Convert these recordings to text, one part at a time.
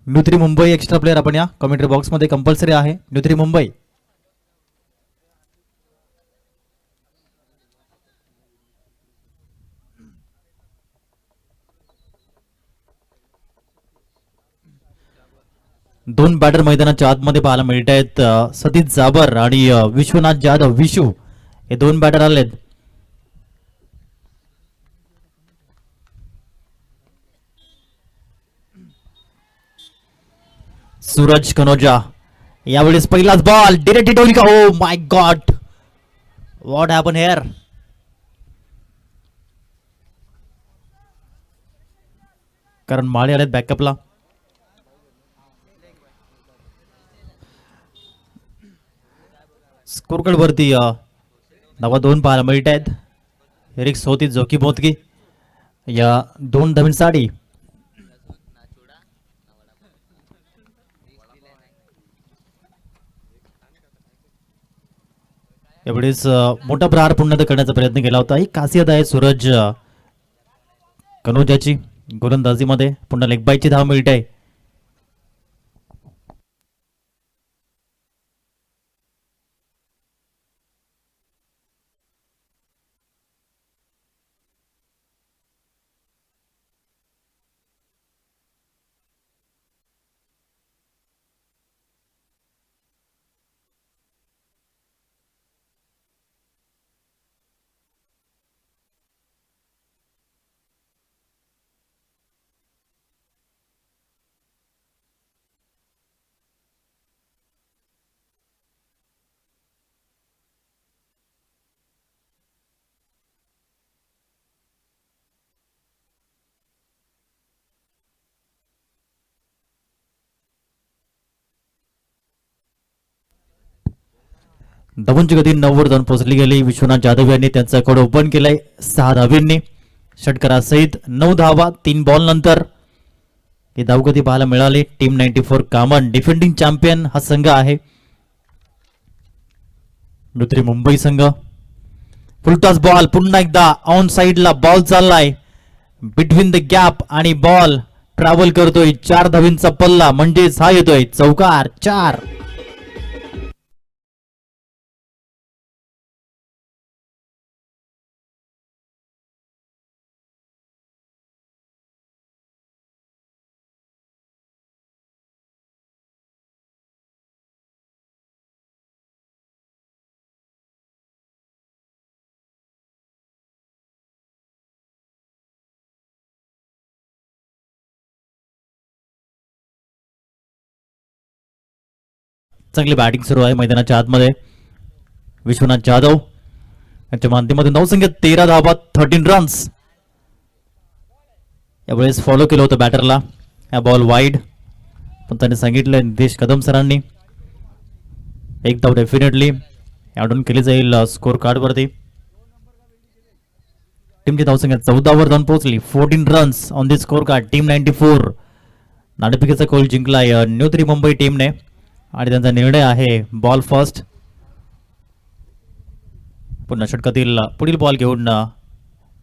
न्यूत्री Mumbai extra player आपण या commentary बॉक्समध्ये कंपल्सरी आहे. न्यूत्री मुंबई. दोन बॅटर मैदानाच्या आतमध्ये पाहायला मिळत आहेत. सतीश जाबर आणि विश्वनाथ जाधव विशू हे दोन बॅटर आलेत. सूरज कनोजा यावेळेस पहिलाच बॉल डिरेक्टली डोली का. Oh my God, what happen hair. कारण माळे आलेत बॅकअपला. स्कोरकार्ड वरती धावा दोन पाहायला मिळत आहेत. रिक्स होती जोखीम होती या दोन धावींसाठी. एवढेच मोठा प्रहार पुन्हा करण्याचा प्रयत्न केला होता. ही खासियत आहे सूरज कनोजाची. गोलंदाजीमध्ये पुन्हा लेगबाईची धाव मिळते. धावांची गती 9 वर जाऊन पोहोचली गेली. विश्वनाथ जाधव यांनी त्यांचा कोड ओपन केलाय 6 धावांनी षटकारासहित 9 धावा 3 बॉल नंतर. ही धावगती पाहायला मिळाली. टीम 94 कामन डिफेंडिंग चॅम्पियन हा संघ आहे. न्यूत्री मुंबई संघ. फुलटॉस बॉल पुन्हा एकदा ऑन साइडला बॉल चाललाय. बिटवीन द गॅप आणि बॉल ट्रॅव्हल करतोय. 4 धावींचा पल्ला म्हणजेच हा येतोय चौकार. 4. चांगली बॅटिंग सुरू आहे मैदानाच्या आतमध्ये. विश्वनाथ जाधव यांच्या माध्यमातून धावसंख्या 13 धावा 13 रन्स. यावेळेस फॉलो केलं होतं बॅटरला. हा बॉल वाईड पण त्यांनी सांगितलं नितेश कदम सरांनी एक धाव डेफिनेटली ॲडून केली जाईल स्कोर कार्डवरती. टीमची धावसंख्या 14 वर जाऊन पोहोचली. 14 runs on the scorecard. Team 94 नाणेफेकीचा कोल जिंकलाय न्यूत्री मुंबई टीमने आणि त्यांचा निर्णय आहे बॉल फर्स्ट. पुन्हा षटकातील पुढील बॉल घेऊन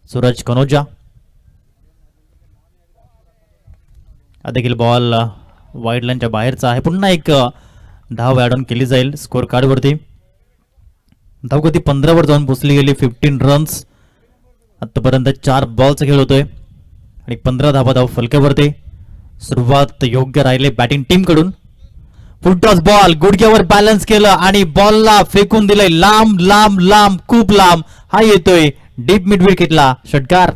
सूरज कनोजा. देखील बॉल वाईड लाईनच्या बाहेरचा आहे. पुन्हा एक धाव ॲड ऑन केली जाईल स्कोर कार्डवरती. धावगती 15 वर जाऊन पोचली गेली. 15 रन्स. आतापर्यंत 4 बॉलचा खेळ होतोय आणि 15 धावा धाव फलक्यावरती. सुरुवात योग्य राहिले बॅटिंग टीम कडून. फुलटॉस बॉल गुडघ्यावर बॅलन्स केलं आणि बॉलला फेकून दिलंय लांब लांब लांब खूप लांब. हा येतोय डीप मिड विकेटला षटकार.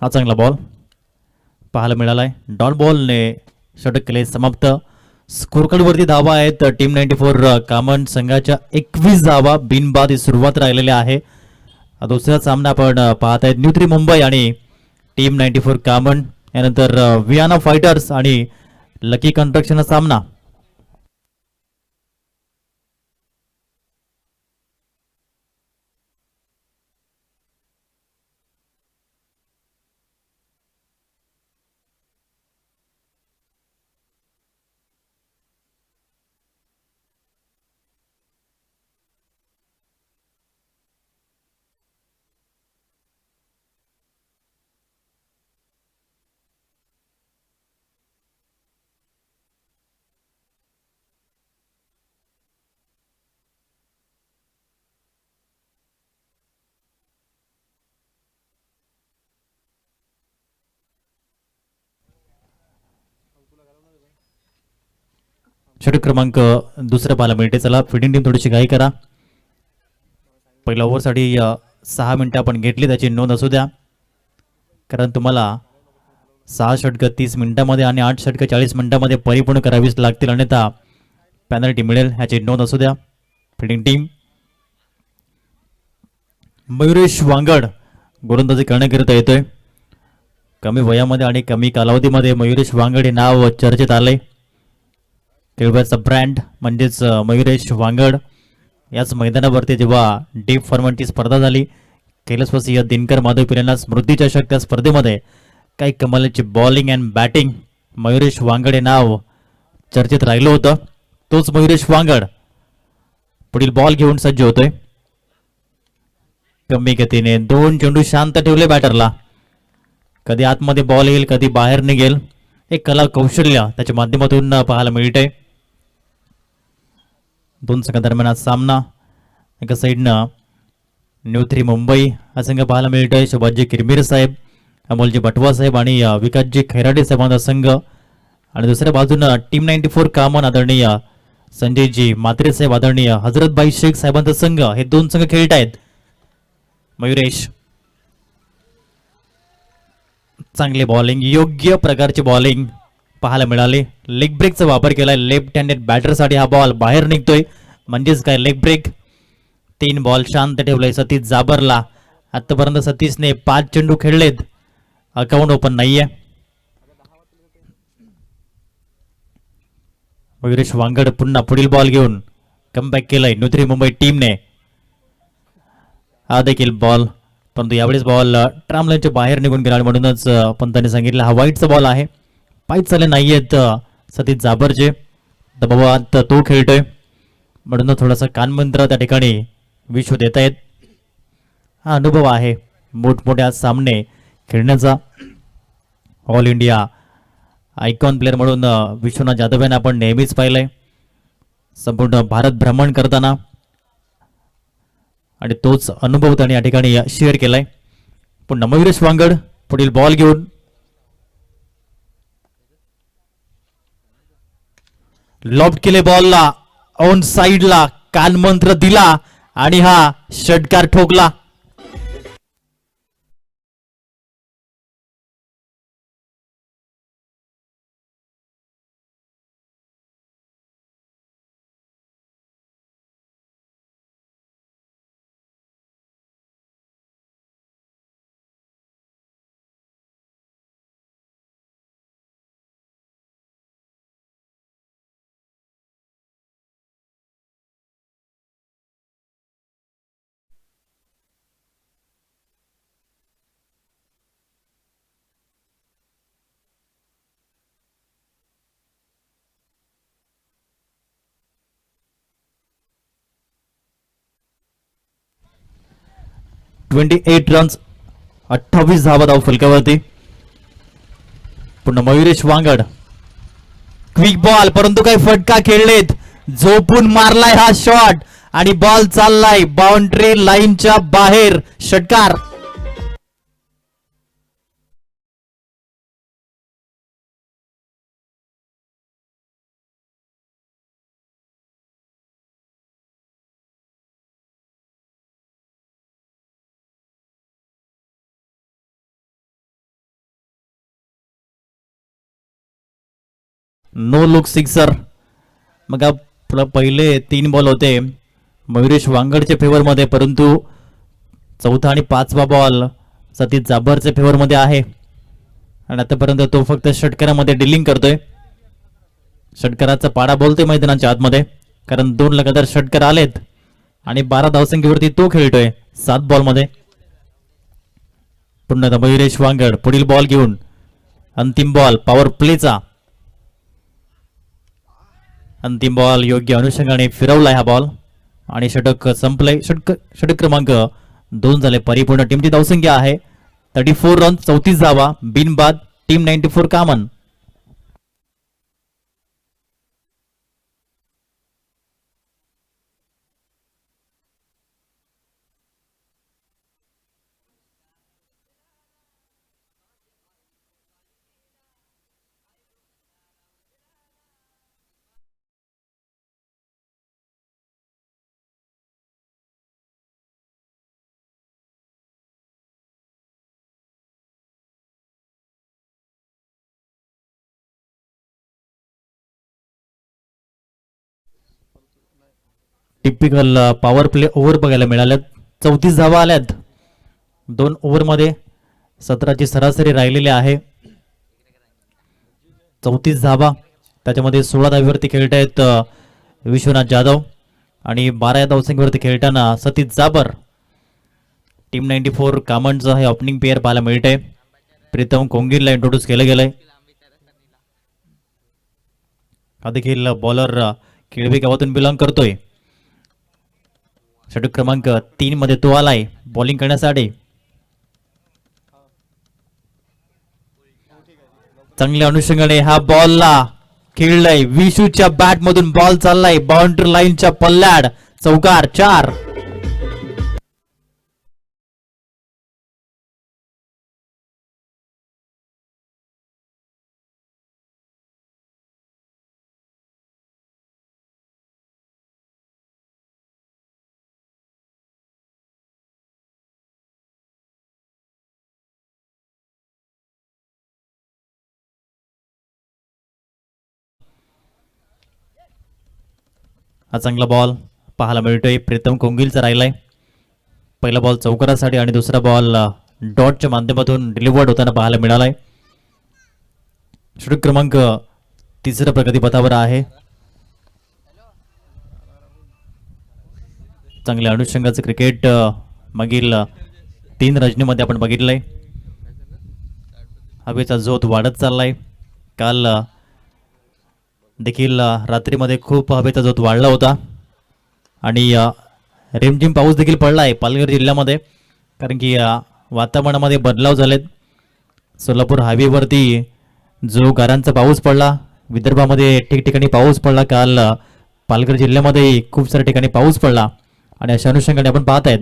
हा चांगला बॉल पाहायला मिळालाय. डॉट बॉलने षटक केले समाप्त. स्कोर कार्ड वरती धावा आहेत टीम 94 कामन संघाच्या 21 धावा बिनबाद ही सुरुवात राहिलेली आहे. दुसरा सामना आपण पाहत आहेत न्यू 3 मुंबई आणि टीम 94 कामन, यानंतर वियाना फायटर्स आणि लकी कन्स्ट्रक्शन सामना. षटक क्रमांक दुसऱ्या पाहायला मिळते. चला फिल्डिंग टीम थोडीशी घाई करा. पहिल्या ओव्हरसाठी 6 मिनिटं आपण घेतली, त्याची नोंद असू द्या, कारण तुम्हाला 6 षटकं 30 मिनिटांमध्ये आणि 8 षटकं 40 मिनिटांमध्ये परिपूर्ण करावीच लागतील, अन्यथा पेनल्टी मिळेल, ह्याची नोंद असू द्या. फिल्डिंग टीम मयुरेश वांगड गोलंदाजी करण्याकरिता येतोय. कमी वयामध्ये आणि कमी कालावधीमध्ये मयुरेश वांगड हे नाव चर्चेत आलंय. खेळाचा ब्रँड म्हणजेच मयुरेश वांगड. याच मैदानावरती जेव्हा डीप फॉर्मॅटची स्पर्धा झाली, कैलासवासी दिनकर माधव यांना स्मृती चषक त्या स्पर्धेमध्ये काही कमालीची बॉलिंग अँड बॅटिंग, मयुरेश वांगड हे नाव चर्चेत राहिलं होतं. तोच मयुरेश वांगड पुढील बॉल घेऊन सज्ज होतोय. कमी गतीने 2 चेंडू शांत ठेवले बॅटरला. कधी आतमध्ये बॉल येईल, कधी बाहेर निघेल, एक कला कौशल्य त्याच्या माध्यमातून पाहायला मिळते. दोन संघादरम्यान आज सामना. एका साईडनं न्यू 3 मुंबई हा संघ पाहायला मिळतोय. सुभाषजी किरमीर साहेब, अमोलजी बटवा साहेब आणि विकासजी खैराडे साहेबांचा संघ, आणि दुसऱ्या बाजूनं टीम 94 कामन आदरणीय संजयजी मात्रे साहेब, आदरणीय हजरतभाई शेख साहेबांचा संघ. हे दोन संघ खेळत आहेत. मयुरेश चांगली बॉलिंग, योग्य प्रकारची बॉलिंग पाहायला मिळाली. लेग ब्रेकचा वापर केलाय लेफ्ट हँडेड बॅटरसाठी. हा बॉल बाहेर निघतोय, म्हणजेच काय लेग ब्रेक. 3 बॉल शांत ठेवलाय सतीश जाबरला. आतापर्यंत सतीशने 5 चेंडू खेळलेत, अकाउंट ओपन नाहीये. मयुरेश वांगड पुन्हा पुढील बॉल घेऊन कमबॅक केलाय न्यू 3 मुंबई टीमने. हा देखील बॉल, परंतु यावेळेस बॉल ट्रामलाईनच्या बाहेर निघून गेला, म्हणूनच पंतांनी सांगितलं हा वाईटचा बॉल आहे. पायच चाले नाहीयेत सतीश जाबरचे, दबावात तो खेळतोय, म्हणून थोडासा कानमंत्र त्या ठिकाणी विश्व देत आहेत. हा अनुभव आहे मोठमोठ्या सामने खेळण्याचा. ऑल इंडिया आयकॉन प्लेअर म्हणून विश्वनाथ जाधव यांना आपण नेहमीच पाहिलंय संपूर्ण भारत भ्रमण करताना, आणि तोच अनुभव त्याने या ठिकाणी शेअर केलाय. पुन्हा मयुरेश वांगड पुढील बॉल घेऊन लॉफ्ट केले बॉलला, ऑन साइडला कानमंत्र दिला आणि हा षटकार ठोकला. (28 रन्स, 28 धावा धाव फलकावरती. पुन्हा मयुरेश वांगड क्विक बॉल, परंतु काही फटका खेळलेत, झोपून मारलाय हा शॉट आणि बॉल चाललाय बाउंड्री लाईनच्या बाहेर. षटकार. नो लुक सिक्सर मग पहिले 3 बॉल होते मयुरेश वांगडच्या फेवरमध्ये, परंतु चौथा आणि 5वा बॉल सतीश जाबरच्या फेवरमध्ये आहे. आणि आतापर्यंत तो फक्त षटकारामध्ये डिलिंग करतोय. षटकाराचा पाडा बोलतोय मैदानाच्या आतमध्ये, कारण 2 लगातार षटकार आलेत आणि 12 धावसंख्येवरती तो खेळतोय 7 बॉलमध्ये. पुन्हा मयुरेश वांगड पुढील बॉल घेऊन, अंतिम बॉल पॉवर प्लेचा. अंतिम बॉल योग्य अनुषंगाने फिरवलाय हा बॉल आणि षटक संपलंय. षटक क्रमांक 2 झाले परिपूर्ण. टीमची धावसंख्या आहे 34 रन, 34 धावा बिनबाद. टीम 94 कामन. टिपिकल पॉवर प्ले ओव्हर बघायला मिळाल्यात. 34 धावा आल्यात 2 ओव्हरमध्ये. 17ची सरासरी राहिलेली आहे. 34 धावा, त्याच्यामध्ये 16 धावीवरती खेळत आहेत विश्वनाथ जाधव आणि 12 या धावसंख्येवरती खेळताना सतीश जाबर. टीम 94 कामनचं हे ओपनिंग पेअर पाहायला मिळतंय. प्रीतम कोंगीरला इंट्रोड्यूस केलं गेलंय. हा देखील बॉलर केळवे गावातून बिलॉंग करतोय. षटक क्रमांक 3 मध्ये तो आलाय बॉलिंग करण्यासाठी. चांगल्या अनुषंगाने हा बॉलला खेळलाय. विशूच्या बॅट मधून बॉल चाललाय बाउंड्री लाईनच्या पल्ल्याड. चौकार 4. हा चांगला बॉल पाहायला मिळतोय. प्रीतम कोंगिलचा राहिलाय. पहिला बॉल चौकारासाठी आणि दुसरा बॉल डॉटच्या माध्यमातून डिलिव्हर्ड होताना पाहायला मिळालाय. षटक क्रमांक 3 प्रगतीपथावर आहे. चांगल्या अनुषंगाचं क्रिकेट मागील 3 रजनीमध्ये आपण बघितलंय. हवेचा झोत वाढत चाललाय. काल देखील रात्रीमध्ये खूप हवेचा झोत वाढला होता आणि रिमझिम पाऊस देखील पडला आहे पालघर जिल्ह्यामध्ये, कारण की वातावरणामध्ये बदलाव झालेत. सोलापूर हायवेवरती जो गारांचा पाऊस पडला, विदर्भामध्ये ठिकठिकाणी पाऊस पडला. काल पालघर जिल्ह्यामध्ये खूप साऱ्या ठिकाणी पाऊस पडला आणि अशा अनुषंगाने आपण पाहत आहेत.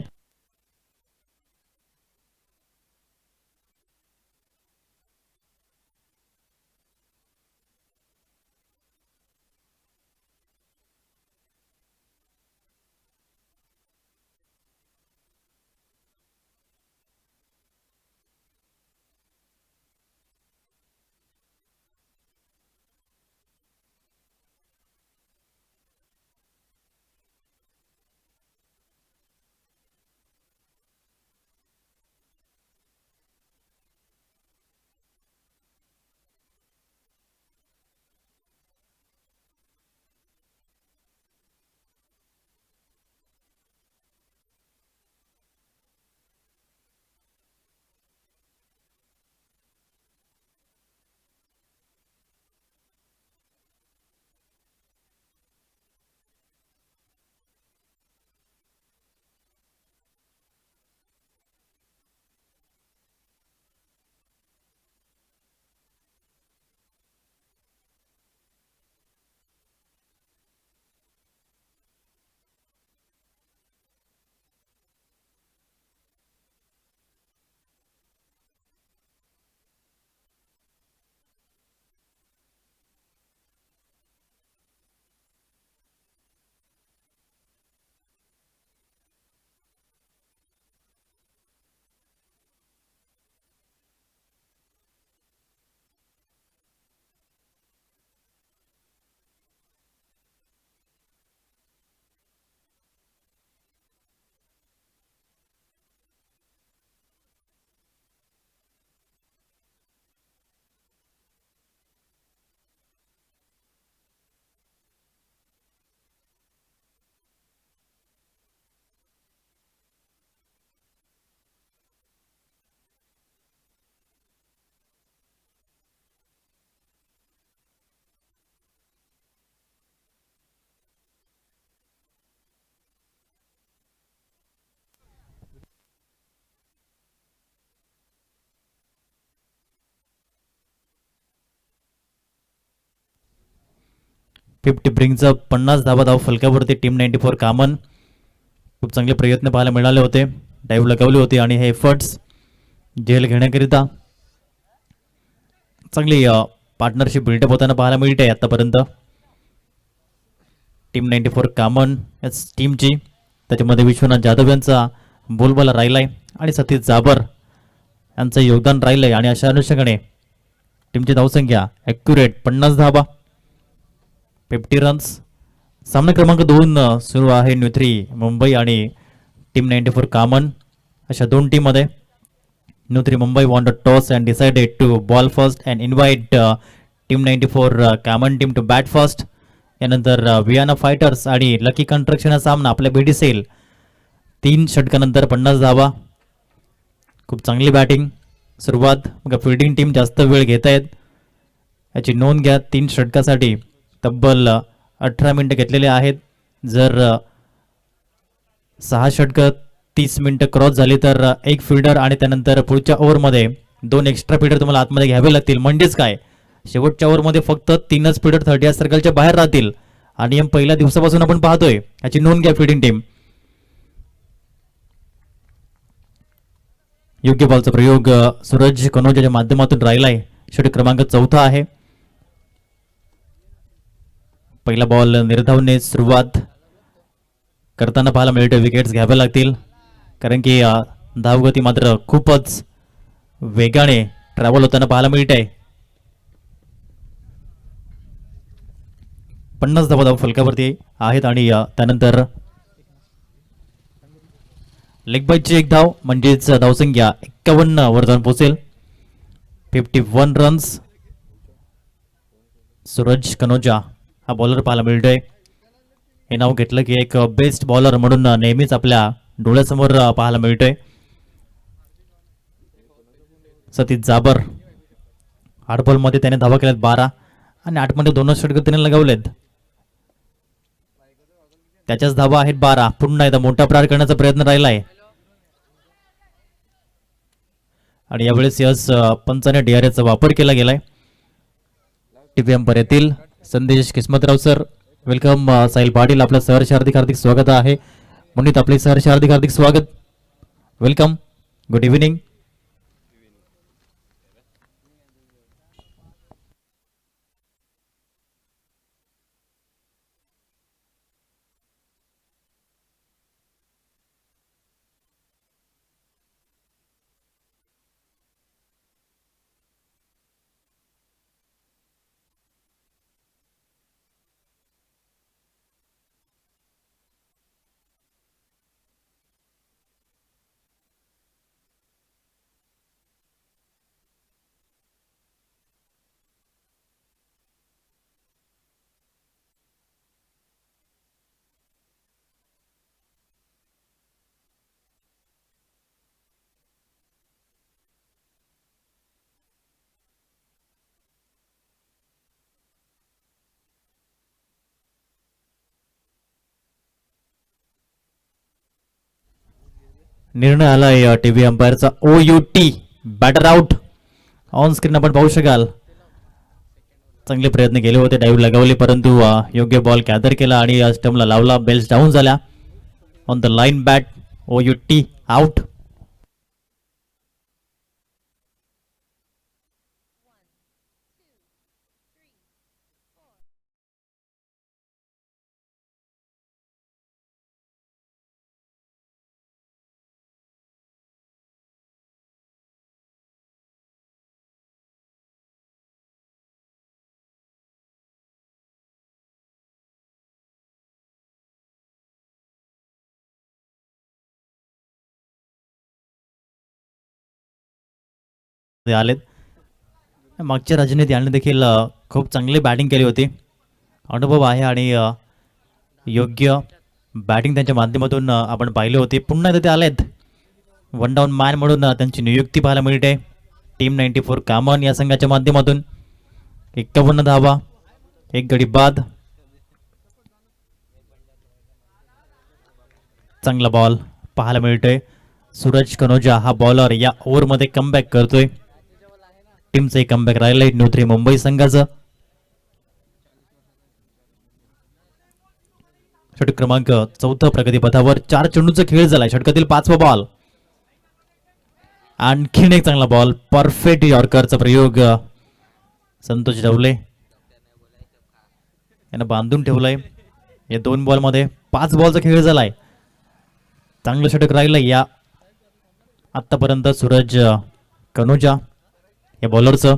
50 ब्रिंग्स अप 50 धावा धाव फलकावरती टीम 94 कामन. खूप चांगले प्रयत्न पाहायला मिळाले होते, डाईव्ह लगावली होती आणि हे एफर्ट्स झेल घेण्याकरिता चांगली पार्टनरशिप बिल्डअप होताना पाहायला मिळते आतापर्यंत टीम 94 कामन या टीमची. त्याच्यामध्ये विश्वनाथ जाधव यांचा बोलबाला राहिलाय आणि सतीश जाबर यांचं योगदान राहिलंय आणि अशा अनुषंगाने टीमची धावसंख्या ॲक्युरेट 50 धावा 50 रन्स. सामना क्रमांक 2 सुरू आहे. न्यू3 मुंबई आणि टीम 94 कामन अशा दोन टीममध्ये. न्यू3 Mumbai won the toss and decided to bowl first and invite team 94 कामन टीम टू बॅट फर्स्ट. यानंतर वियाना फायटर्स आणि लकी कन्स्ट्रक्शन हा सामना आपल्या भेटी सेल 3 षटकानंतर 50 धावा. खूप चांगली बॅटिंग सुरुवात. मग फिल्डिंग टीम जास्त वेळ घेत आहेत याची नोंद घ्या. 3 षटकासाठी तब्बल 18 मिनिटं घेतलेले आहेत. जर 6 षटकं 30 मिनिटं क्रॉस झाली तर एक फिल्डर आणि त्यानंतर पुढच्या ओव्हरमध्ये 2 एक्स्ट्रा फिल्डर तुम्हाला आतमध्ये घ्यावे लागतील. म्हणजेच काय, शेवटच्या ओव्हरमध्ये फक्त 3च फिल्डर 30 सर्कलच्या बाहेर राहतील. हा नियम पहिल्या दिवसापासून आपण पाहतोय, याची नोंद घ्या फिल्डिंग टीम. योग्य बॉलचा प्रयोग सूरज कनोजाच्या माध्यमातून राहिलाय. षटक क्रमांक 4 आहे. पहिला बॉल निर्धावने सुरुवात करताना पाहायला मिळते. विकेट्स घ्याव्या लागतील कारण की धावगती मात्र खूपच वेगाने ट्रॅव्हल होताना पाहायला मिळते. 50 धावा फलकावरती आहेत आणि त्यानंतर लेग बाईटची एक धाव म्हणजेच धावसंख्या 51 वर जाऊन पोहोचेल. 51 रन्स. सूरज कनोजा हा बॉलर पाहायला मिळतोय. हे नाव घेतलं की एक बेस्ट बॉलर म्हणून नेहमीच आपल्या डोळ्यासमोर पाहायला मिळतोय. सतीश जाबर 8 बॉलमध्ये त्याने धावा केल्यात 12 आणि 8 मध्ये 2 षटक त्याने लगावलेत. त्याच्याच धावा आहेत 12. पुन्हा एकदा मोठा प्रहार करण्याचा प्रयत्न राहिलाय आणि यावेळेस यस पंचाने DRSचा वापर केला गेलाय. टीव्ही अंपायर येथील संदेश किस्मतराव सर, वेलकम. साहिल पाटील आपलं सहर्ष हार्दिक हार्दिक स्वागत आहे. मुनीत आपले सहर्ष हार्दिक हार्दिक स्वागत, वेलकम, गुड इव्हिनिंग. निर्णय आलाय टीव्ही अंपायरचा. OUT batter out. On screen आपण पाहू शकाल. चांगले प्रयत्न केले होते, डाईव्ह लगावली परंतु योग्य बॉल गॅदर केला आणि स्टंपला लावला. बेल्स डाऊन झाल्या. On the line bat. OUT out. आलेत. मागच्या रजनीत याने देखील खूप चांगली बॅटिंग केली होती. अनुभव आहे आणि योग्य बॅटिंग त्यांच्या माध्यमातून आपण पाहिली होती. पुन्हा एकदा ते आलेत. 1 डाऊन मॅन म्हणून त्यांची नियुक्ती पाहायला मिळते टीम 94 कामन या संघाच्या माध्यमातून. 51 धावा, 1 गडी बाद. चांगला बॉल पाहायला मिळतोय. सूरज कनोजा हा बॉलर या ओव्हरमध्ये कमबॅक करतोय. टीमचं एक कमबॅक राहिलंय न्यू3 मुंबई संघाचं. षटक क्रमांक 14 प्रगतीपथावर 4 चेंडूचा खेळ झालाय. षटकातील 5वा बॉल. आणखीन एक चांगला बॉल, परफेक्ट यॉर्करचा प्रयोग. संतोष ढवले यानं बांधून ठेवलंय. या 2 बॉलमध्ये 5 बॉलचा खेळ झालाय. चांगलं षटक राहिलं या आतापर्यंत सूरज कनोजा या बॉलरचं.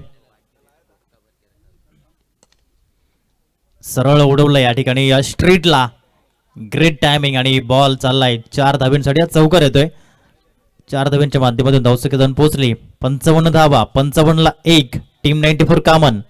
सरळ उडवलं या ठिकाणी या स्ट्रीटला. ग्रेट टायमिंग आणि बॉल चाललाय 4 धाब्यांसाठी. हा चौकार येतोय. 4 धाब्यांच्या माध्यमातून धावसंख्या जाऊन पोहोचली 55 धावा. 55ला 1. टीम 94 कामन.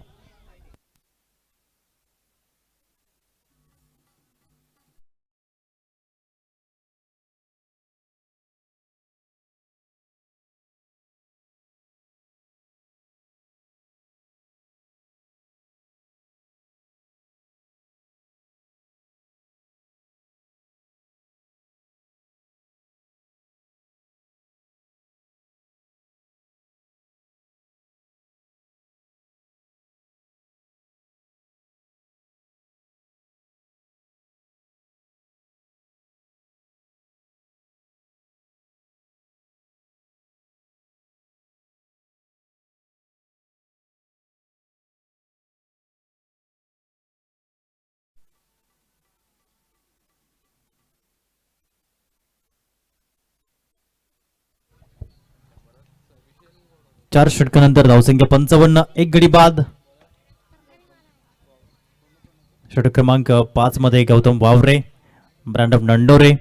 चार षटकानंतर धावसंख्या 55. एक गडी बाद. षटक क्रमांक 5 मध्ये गौतम वावरे, ब्रँड ऑफ नंडोरे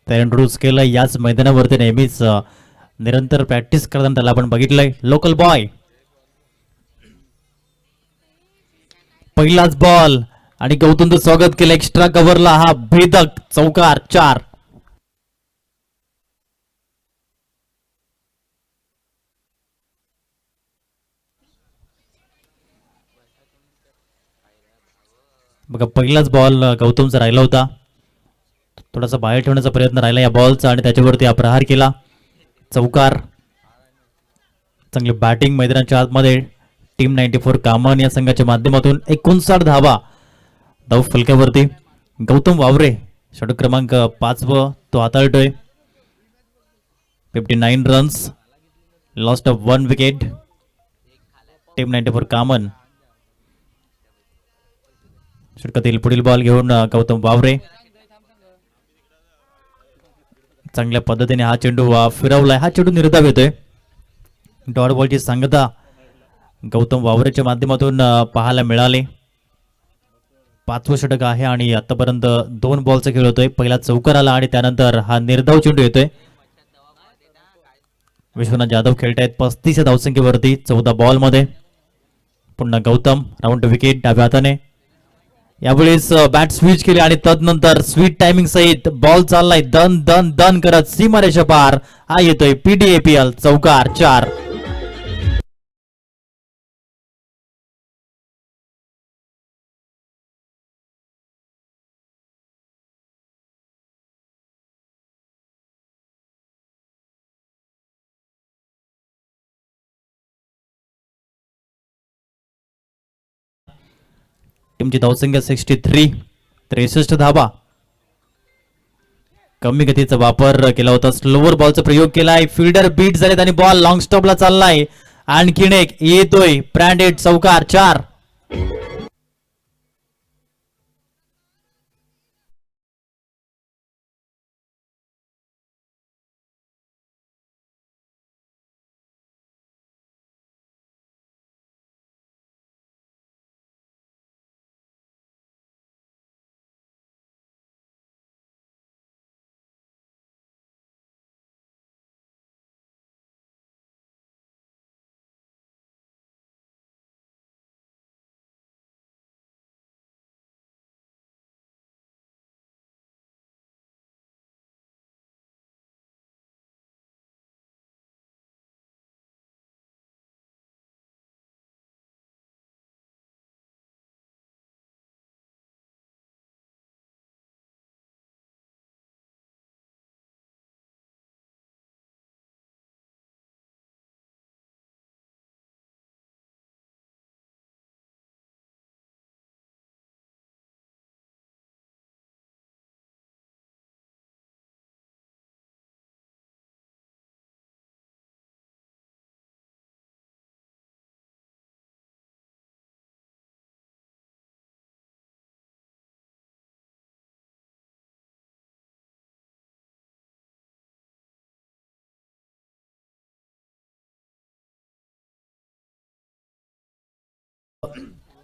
तयार इंट्रोड्यूस केलं. याच मैदानावरती नेहमीच निरंतर प्रॅक्टिस करताना त्याला आपण बघितलंय. Local boy. पहिलाच बॉल आणि गौतमचं स्वागत केलं एक्स्ट्रा कव्हरला. हा भेदक चौकार 4. बघा पहिलाच बॉल गौतमचा राहिला होता. थोडासा बाहेर ठेवण्याचा प्रयत्न राहिला या बॉलचा आणि त्याच्यावरती हा प्रहार केला. चौकार. चांगली बॅटिंग मैदानाच्या आतमध्ये टीम 94 कामन या संघाच्या माध्यमातून 59 धावा धाव फलक्यावरती. गौतम वावरे षटक क्रमांक 5 व तो हाताळतोय. 59 runs. Lost of 1 wicket. Team 94 कामन. षटकातील पुढील बॉल घेऊन गौतम वावरे. चांगल्या पद्धतीने हा चेंडू फिरवलाय. हा चेंडू निर्धाव येतोय. डॉट बॉलची सांगता गौतम वावरेच्या माध्यमातून पाहायला मिळाले. 5वं षटक आहे आणि आतापर्यंत 2 बॉलचा खेळ होतोय. पहिला चौकार आला आणि त्यानंतर हा निर्धाव चेंडू येतोय. विश्वनाथ जाधव खेळतायत 35 या धावसंख्येवरती 14 बॉल मध्ये. पुन्हा गौतम राऊंड विकेट डाव्या हाताने. यावेळेस बॅट स्विच केली आणि तदनंतर स्वीट टायमिंग सहित बॉल चाललाय दन दन दन करत सीमारेषा पार. हा येतोय PDAPL चौकार 4. टीमची धावसंख्या 63. 63 धावा. कमी गतीचा वापर केला होता. स्लोवर बॉलचा प्रयोग केलाय. फिल्डर बीट झालेत आणि बॉल लॉंग स्टॉपला चाललाय. आणखीन एक येतोय ब्रँडेड चौकार 4.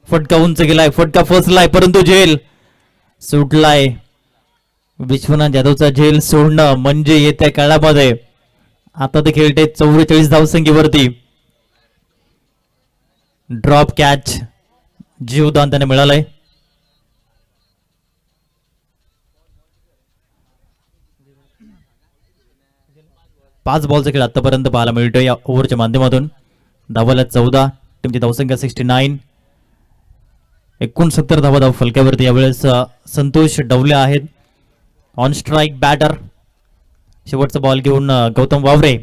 फटका उंच गेलाय, फटका फसलाय, परंतु झेल सुटलाय. विश्वनाथ जाधवचा झेल सोडणं म्हणजे येत्या काळामध्ये आता ते खेळते 44 धावसंख्येवरती. ड्रॉप कॅच जीवदान त्याने मिळालंय. पाच बॉलचा खेळ आतापर्यंत पाहायला मिळतोय या ओव्हरच्या माध्यमातून. धावाला 14, टीमची धावसंख्या 69. 69 धावा धाव फलक्यावरती यावेळेस संतोष डवले आहेत. On strike batter. शेवटचा बॉल घेऊन गौतम वावरे.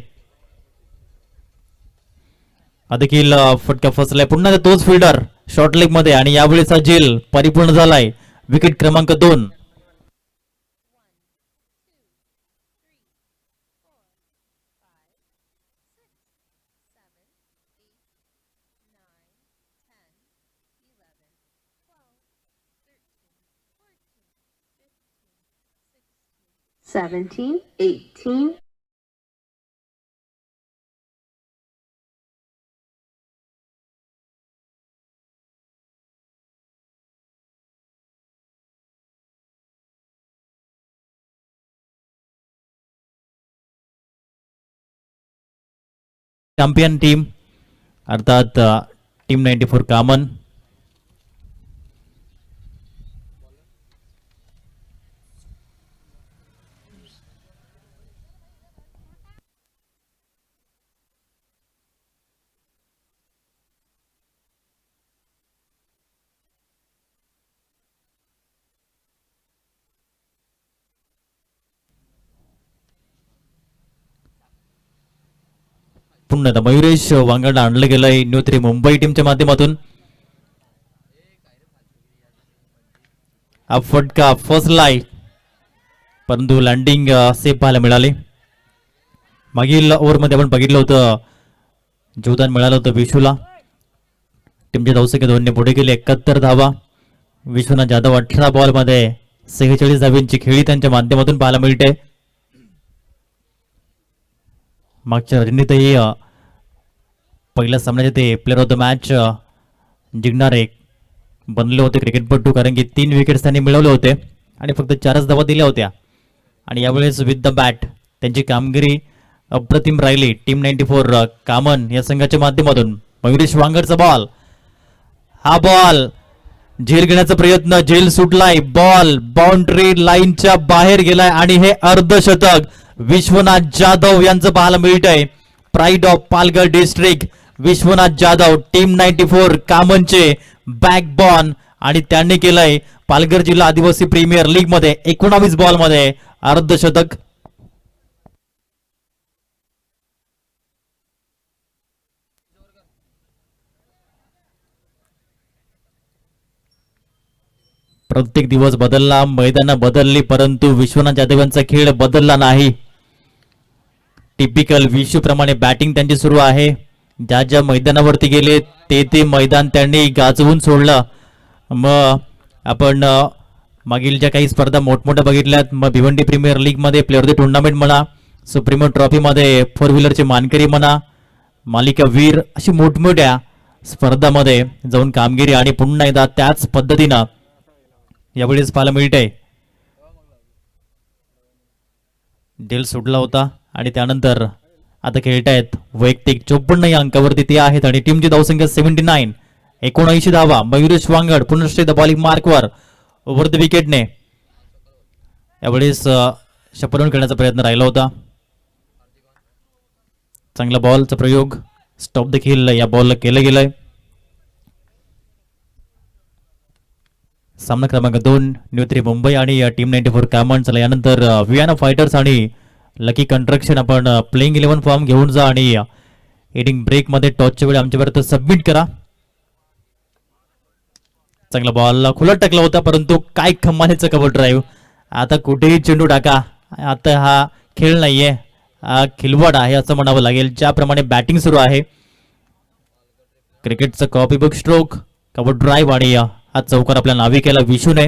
देखील फटका फसलाय. पुन्हा तोच फिल्डर शॉर्ट लेग मध्ये आणि यावेळेस हा झेल परिपूर्ण झालाय. विकेट क्रमांक 2. Seventeen, 18. चॅम्पियन टीम अर्थात टीम 94 कामन. पुन्हा मयुरेश वांगडला आणलं गेलंय न्यू 3 मुंबई टीमच्या माध्यमातून. हा फटका फसलाय, परंतु लँडिंग सेफ पाहायला मिळाले. मागील ओव्हरमध्ये आपण बघितलं होतं जीवदान मिळालं होतं विशूला. टीमच्या धावसंख्या 2 पुढे गेले. 71 धावा. विश्वनाथ जाधव 18 बॉलमध्ये 46 धावांची खेळी त्यांच्या माध्यमातून पाहायला मिळते. मागच्या रणनीतही पहिल्या सामन्याचे ते प्लेअर ऑफ द मॅच जिंकणारे बनले होते क्रिकेटपटू, कारण की 3 विकेट्स त्यांनी मिळवले होते आणि फक्त 4च धावा दिल्या होत्या. आणि यावेळेस विथ द बॅट त्यांची कामगिरी अप्रतिम राहिली. टीम 94 कामन या संघाच्या माध्यमातून. मयुरेश वांगडचा बॉल. हा बॉल झेल घेण्याचा प्रयत्न, झेल सुटलाय. बॉल बाउंड्री लाईनच्या बाहेर गेलाय आणि हे अर्धशतक विश्वनाथ जाधव यांचं पाहायला मिळतंय. Pride of Palghar district Vishwanath Jadhav, team 94 कामनचे बॅकबॉन, आणि त्यांनी केलंय पालघर जिल्हा आदिवासी प्रीमियर लीग मध्ये 19 बॉल मध्ये अर्धशतक. प्रत्येक दिवस बदलला, मैदान बदलली, परंतु विश्वनाथ जाधव यांचा खेळ बदलला नाही. टिपिकल विशू प्रमाणे बॅटिंग त्यांची सुरू आहे. ज्या ज्या मैदानावरती गेले ते मैदान त्यांनी गाजवून सोडलं. मग आपण मागील ज्या काही स्पर्धा मोठमोठ्या बघितल्यात, मग भिवंडी प्रीमियर लीग मध्ये प्लेअर ऑफ द टुर्नामेंट म्हणा, सुप्रीमो ट्रॉफी मध्ये 4 व्हीलरचे मानकरी म्हणा, मालिका वीर, अशी मोठमोठ्या स्पर्धामध्ये जाऊन कामगिरी आणि पुन्हा एकदा त्याच पद्धतीनं यावेळेस पाहायला मिळतंय. डेल सुटला होता आणि त्यानंतर आता खेळतायत वैयक्तिक 54 या अंकावरती ते आहेत आणि टीमची धावसंख्या 79. 79 धावा. मयुरेश वांगड पुनश्च द बॉलिंग मार्कवर ओव्हर द विकेटने यावेळेस शपलून खेळण्याचा प्रयत्न राहिला होता. चांगला बॉलचा प्रयोग, स्टॉप देखील या बॉलला केलं गेलंय. सामना क्रमांक 2 न्यू 3 मुंबई आणि टीम 94 कामन. चला यानंतर वियाना फायटर्स आणि लकी कंस्ट्रक्शन. आपण प्लेइंग 11 फॉर्म घेऊन जा आणि इनिंग ब्रेक मध्ये टॉसच्या वेळी आमच्यापर्यंत सबमिट करा. चांगला बॉल खुला टाकला होता, परंतु काय कमालीचं कव्हर ड्राईव्ह. आता कुठेही चेंडू टाका, आता हा खेळ नाहीये, हा खिलवाड आहे असं म्हणावं लागेल. ज्याप्रमाणे बॅटिंग सुरू आहे, क्रिकेटचं copy book stroke, cover drive आणि हा चौकार आपल्या नावी केला विशूने.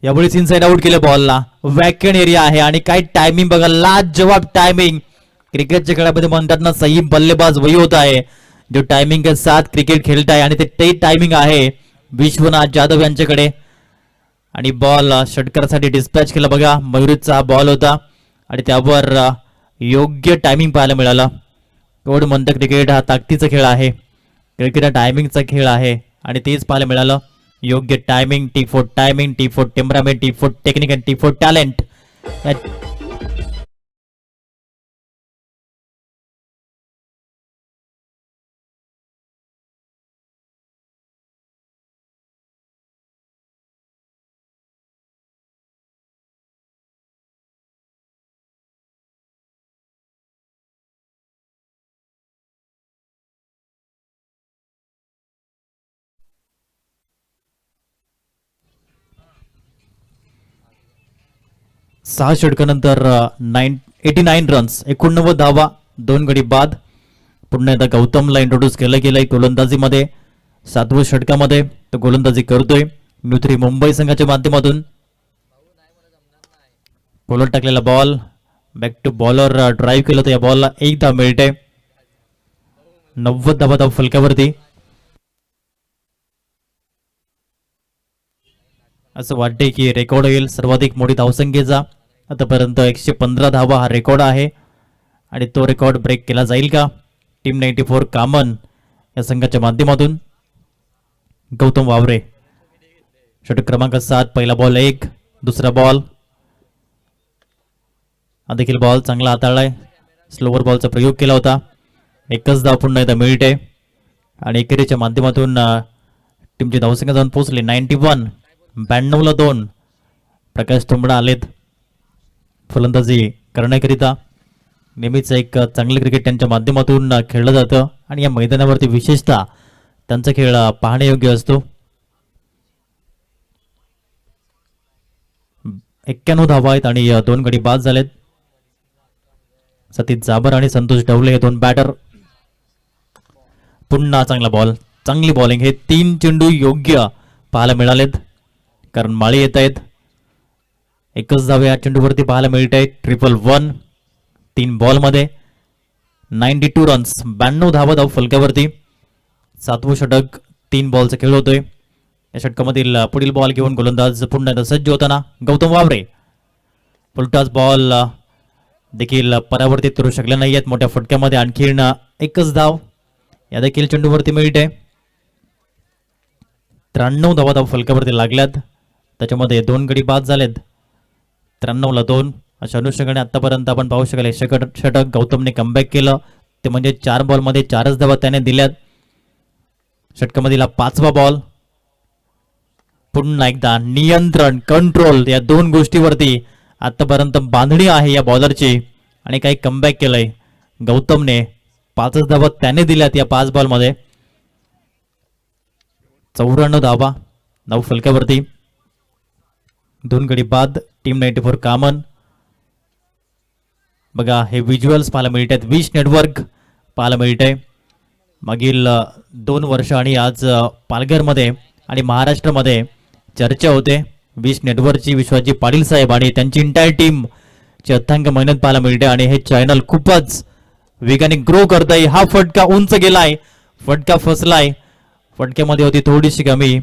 यावेळी इनसाइड आउट केलं बॉलला. वॅकंट एरिया आहे आणि काय टायमिंग बघा, लाजवाब टायमिंग. क्रिकेटच्या खेळामध्ये म्हणतात ना, सही बल्लेबाज वही होता आहे. जो टायमिंग के साथ क्रिकेट खेळत आहे आणि ते टायमिंग आहे विश्वनाथ जाधव यांच्याकडे. आणि बॉल षटकारासाठी डिस्पॅच केला बघा. मयुरीचा हा बॉल होता आणि त्यावर योग्य टायमिंग पाहायला मिळालं. कोण म्हणतं क्रिकेट हा ताकदीचा खेळ आहे, क्रिकेट हा टायमिंगचा खेळ आहे आणि तेच पाहायला मिळालं. योग्य timing, T four timing, T four temperament, T four technique आणि टी फोर टॅलेंट. 6 षटकानंतर 89 रन्स, 89 धावा, 2 गडी बाद. पुन्हा एकदा गौतमला इंट्रोड्यूस केलं गेलंय गोलंदाजीमध्ये. 7व्या षटकामध्ये तो गोलंदाजी करतोय न्यू मुंबई संघाच्या माध्यमातून. बॉलर टाकलेला ball back to bowler drive केलं तर या बॉलला 1 धाव मिळते. 90 धावा फलकावरती. असं वाटते की रेकॉर्ड होईल सर्वाधिक मोठी धावसंख्येचा. आतापर्यंत 115 धावा हा रेकॉर्ड आहे आणि तो रेकॉर्ड ब्रेक केला जाईल का टीम 94 कामन या संघाच्या माध्यमातून. गौतम वावरे षटक क्रमांक 7, पहिला बॉल 1, दुसरा बॉल. हा देखील बॉल चांगला हाताळलाय. स्लोवर बॉलचा प्रयोग केला होता. एकच धाव पुन्हा एकदा मिळते आणि एकेरीच्या माध्यमातून टीमची धावसंख्या जाऊन पोहोचली 91. 92ला 2. प्रकाश तुंबडा आलेत फलंदाजी करण्याकरिता. नेहमीच एक चांगलं क्रिकेट त्यांच्या माध्यमातून खेळलं जातं आणि या मैदानावरती विशेषतः त्यांचा खेळ पाहण्यायोग्य असतो. 91 धावा आहेत आणि 2 गडी बाद झालेत. सतीश जाबर आणि संतोष ढवले हे 2 बॅटर. पुन्हा चांगला बॉल, चांगली बॉलिंग. हे 3 चेंडू योग्य पाहायला मिळालेत कारण माळी येत आहेत. एकच धाव या चेंडूवरती पाहायला मिळत आहे. 111 3 बॉलमध्ये 92 रन्स, 92 धावा फलकावरती. 7वं षटक 3 बॉलचा खेळ होतोय. या षटकामधील पुढील बॉल घेऊन गोलंदाज पुन्हा एकदा सज्ज होताना गौतम वावरे. पुलटाच बॉल देखील परावर्तित करू शकले नाही आहेत. मोठ्या फटक्यामध्ये आणखीन एकच धाव या देखील चेंडूवरती मिळते. 93 धावा फलकावरती लागल्यात, त्याच्यामध्ये 2 गडी बाद झालेत. 93ला 2. अशा अनुषंगाने आतापर्यंत आपण पाहू शकाल षटक गौतमने कमबॅक केलं ते म्हणजे 4 बॉलमध्ये 4च धावा त्याने दिल्यात. षटकामधील 5वा बॉल. पुन्हा एकदा नियंत्रण, कंट्रोल या 2 गोष्टीवरती आतापर्यंत बांधणी आहे या बॉलरची आणि काही कमबॅक केलंय गौतमने. 5च धावा त्याने दिल्यात या 5 बॉलमध्ये. 94 धावा धाव फलकावरती, 2 गडी बाद. टीम 94 कामन. बघा हे व्हिज्युअल्स पाहायला मिळत आहेत. विश नेटवर्क पाहायला मिळत आहे. मागील 2 वर्ष आणि आज पालघरमध्ये आणि महाराष्ट्रामध्ये चर्चा होते विश नेटवर्कची. विश्वाजी पाटील साहेब आणि त्यांची इंटायर टीम ची अथांग मेहनत पाहायला मिळते आणि हे चॅनल खूपच वेगाने ग्रो करत आहे. हा फटका उंच गेलाय, फटका फसलाय. फटक्यामध्ये होती थोडीशी कमी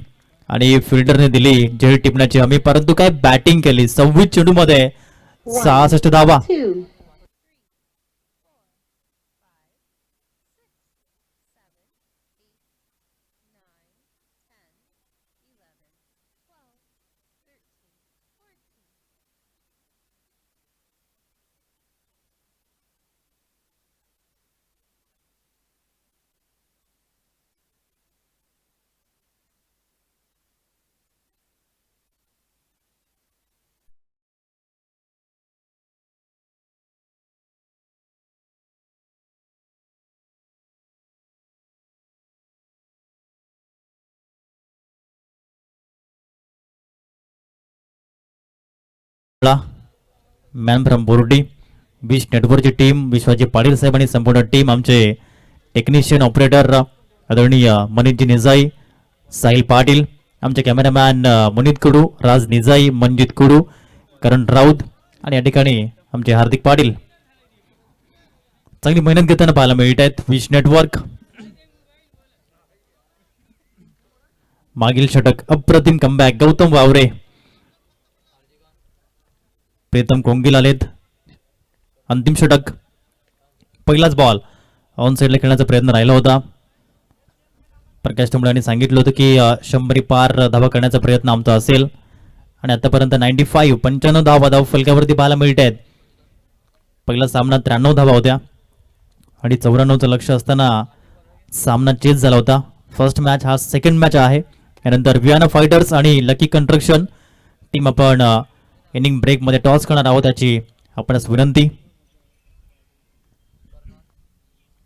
आणि फिल्डरने दिली झेल टिपण्याची हमी, परंतु काय बॅटिंग केली. 26 चेंडूमध्ये 66 धावा. Man from Bordi. विश नेटवर्कची टीम, विश्वाजी पाटील साहेब आणि संपूर्ण टीम आमचे टेक्निशियन ऑपरेटर आदरणीय मनीषजी निजाई, साहिल पाटील, आमचे कॅमेरामॅन मुनीत कुडू, राज निजाई, मंजित कुडू, करण राऊत आणि या ठिकाणी आमचे हार्दिक पाटील चांगली मेहनत घेताना पाहायला मिळत आहेत. विश नेटवर्क मागील षटक अप्रतिम कमबॅक गौतम वावरे, प्रीतम कोंगील आलेत. अंतिम षटक पहिलाच बॉल ऑन साईडला खेळण्याचा प्रयत्न राहिला होता. प्रकाश तुंबड्यांनी सांगितलं होतं की 100 पार धावा करण्याचा प्रयत्न आमचा असेल आणि आतापर्यंत 95 धावा धाव फलकावरती पाहायला मिळत आहेत. पहिला सामना 93 धावा होत्या आणि 94चं लक्ष असताना सामना चेस झाला होता. फर्स्ट मॅच हा सेकंड मॅच आहे. यानंतर वियाना फायटर्स आणि लकी कन्स्ट्रक्शन टीम आपण इनिंग ब्रेकमध्ये टॉस करणार आहोत याची आपणास विनंती.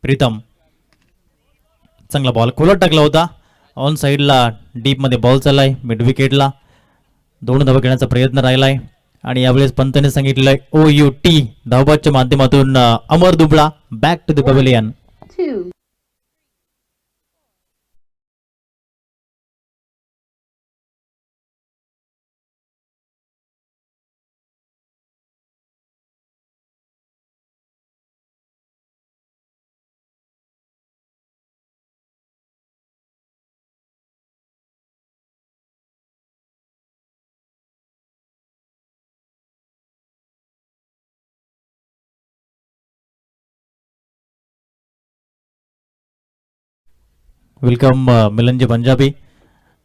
प्रीतम चांगला बॉल खोलत टाकला होता. ऑन साईडला डीपमध्ये बॉल चाललाय मिड विकेटला. 2 धावा घेण्याचा प्रयत्न राहिलाय आणि यावेळेस पंतने सांगितलंय OUT धावबादच्या माध्यमातून Amar Dubla back to the pavilion. Welcome मिलनजी पंजाबी,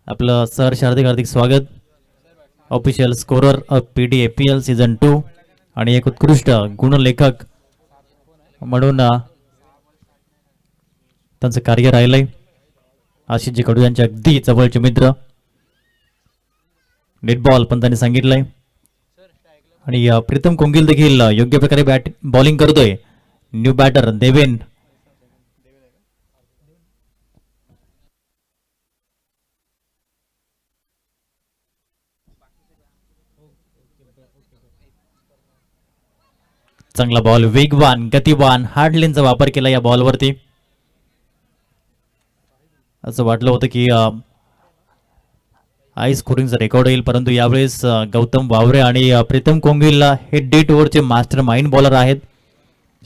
आपलं सर हार्दिक हार्दिक स्वागत. Official scorer PD APL season 2 आणि एक उत्कृष्ट गुणलेखक म्हणून त्यांचं कार्य राहिलंय. आशिषजी कडू यांचे अगदी जवळचे मित्र. नेट बॉल पण त्यांनी सांगितलंय आणि प्रीतम कोंगील देखील योग्य प्रकारे बॉलिंग करतोय. न्यू बॅटर देवेन चांगला बॉल वेगवान गतिवान हार्डलेनचा वापर केला या बॉलवरती. असं वाटलं होतं की हाय स्कोरिंगचा रेकॉर्ड येईल परंतु यावेळेस गौतम वावरे आणि प्रीतम कोंगील हे डेट ओव्हरचे मास्टर माइंड बॉलर आहेत.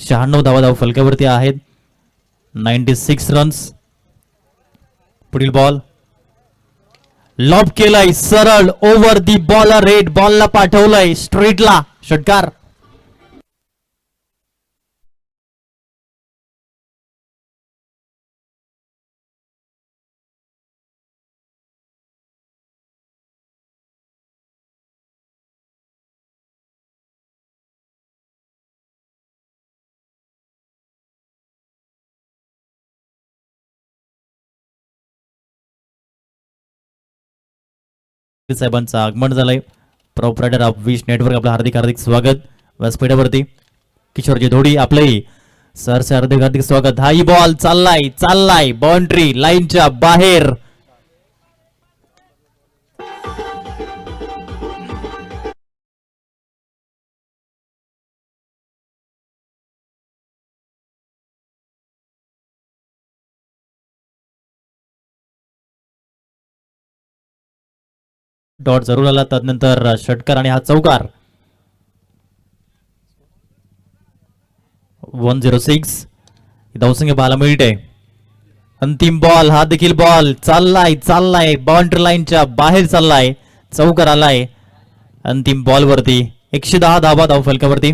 96 धावा धाव फलकावरती आहेत. 96 रन्स. पुढील बॉल लॉब केलाय सरळ ओव्हर दी बॉलर रेड बॉलला पाठवलंय स्ट्रेटला षटकार. साहेबांचं आगमन झालंय. प्रोप्रायटर ऑफ विश नेटवर्क आपलं हार्दिक हार्दिक स्वागत. व्यासपीठावरती किशोरजी धोडी आपलंही सरचे हार्दिक हार्दिक स्वागत. हाई बॉल चाललाय चाललाय बाउंड्री लाईनच्या बाहेर. डॉट जरूर आला त्यानंतर षटकार आणि हा चौकार. 106 धावसंख्या पाहायला मिळते. अंतिम बॉल हा देखील बॉल चाललाय चाललाय बाउंड्री लाईनच्या बाहेर चाललाय. चौकार आलाय अंतिम बॉल वरती. 110 धावा धाव फलकावरती.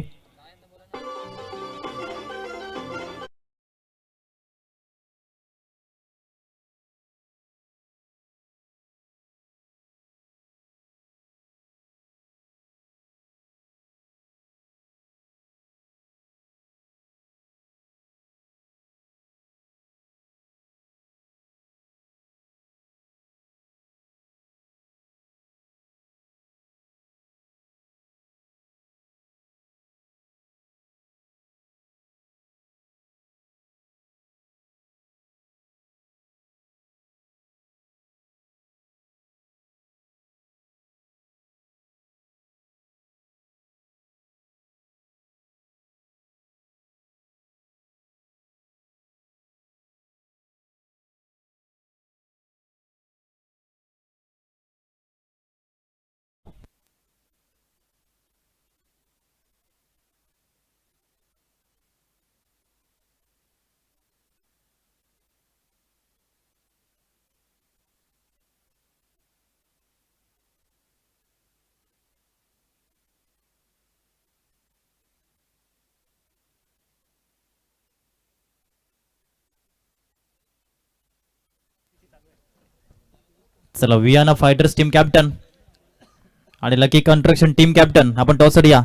चला वियाना फायटर्स टीम कॅप्टन आणि लकी कन्स्ट्रक्शन टीम कॅप्टन आपण टॉसर या.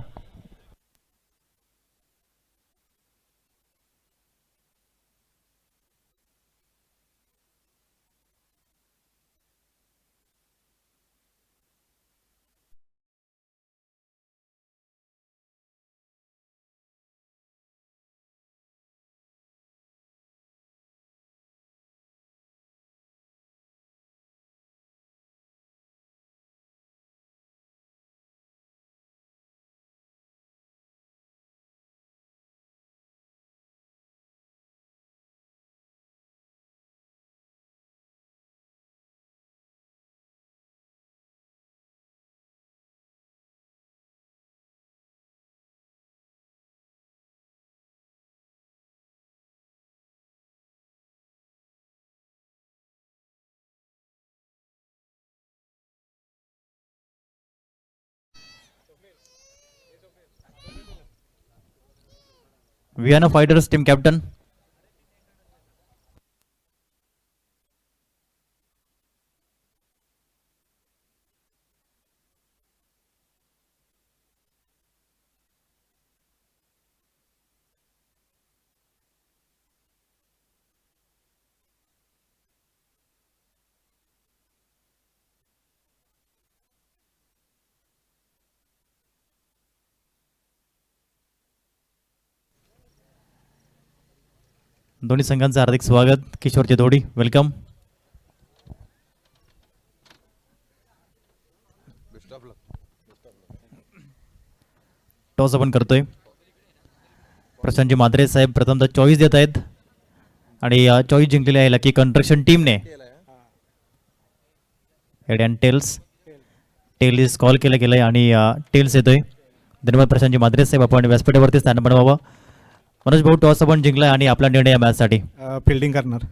Vienna fighters team captain. दोन्ही संघांचं हार्दिक स्वागत. किशोर चितोडी वेलकम. टॉस आपण करतोय. प्रशांतजी मात्रे साहेब प्रथमतः चॉईस देत आहेत आणि चॉईस जिंकलेली आहे लकी कन्स्ट्रक्शन टीमने. Head and tails. Tails call केलं गेलंय आणि टेल्स येतोय. धन्यवाद प्रशांतजी मात्रे साहेब. आपण व्यासपीठावरती स्थान बनवावं. मनोज भाऊ टॉस आपण जिंकलाय आणि आपला निर्णय या मॅचसाठी फिल्डिंग करणार.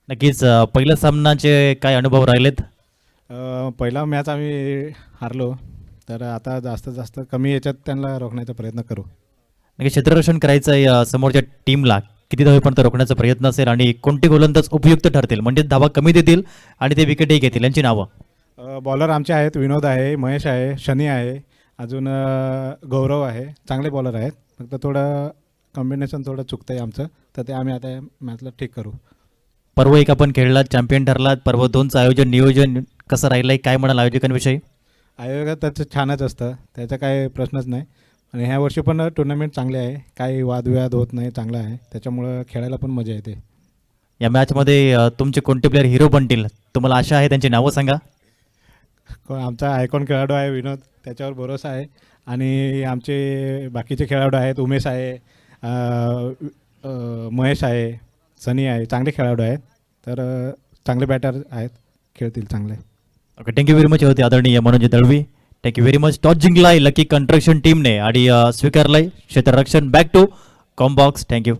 नक्कीच. पहिल्या सामनाचे काय अनुभव राहिलेत? पहिला मॅच आम्ही हारलो, तर आता जास्तीत जास्त कमी याच्यात त्यांना रोखण्याचा प्रयत्न करू. नक्की क्षेत्ररक्षण करायचं आहे समोरच्या टीमला. किती धावेपर्यंत रोखण्याचा प्रयत्न असेल आणि कोणते गोलंदाज उपयुक्त ठरतील म्हणजे धावा कमी देतील आणि ते विकेटही घेतील यांची नावं? बॉलर आमचे आहेत. विनोद आहे, महेश आहे, शनी आहे, अजून गौरव आहे. चांगले बॉलर आहेत. फक्त थोडं कॉम्बिनेशन थोडं चुकतं आहे आमचं, तर ते आम्ही आता मॅचला ठीक करू. पर्व एक आपण खेळलात, चॅम्पियन ठरलात. पर्व 2चं आयोजन नियोजन कसं राहिलं आहे, काय म्हणाल आयोजकांविषयी? आयोगात त्याचं छानच असतं, त्याचा काही प्रश्नच नाही. आणि ह्या वर्षी पण टुर्नामेंट चांगले आहे, काही वादविवाद होत नाही, चांगला आहे. त्याच्यामुळं खेळायला पण मजा येते. या मॅचमध्ये तुमचे कोणते प्लेअर हिरो बनतील तुम्हाला आशा आहे? त्यांची नावं सांगा. आमचा आयकॉन खेळाडू आहे विनोद, त्याच्यावर भरोसा आहे. आणि आमचे बाकीचे खेळाडू आहेत. उमेश आहे, महेश आहे, सनी आहे. चांगले खेळाडू आहेत, तर चांगले बॅटर आहेत, खेळतील चांगले. Okay, thank you very much. होते आदरणीय Manoj Dalvi. Thank you very much. Toss जिंकलाय लकी कन्स्ट्रक्शन टीमने आणि स्वीकारलाय क्षेत्ररक्षण. Back to combox. थँक्यू.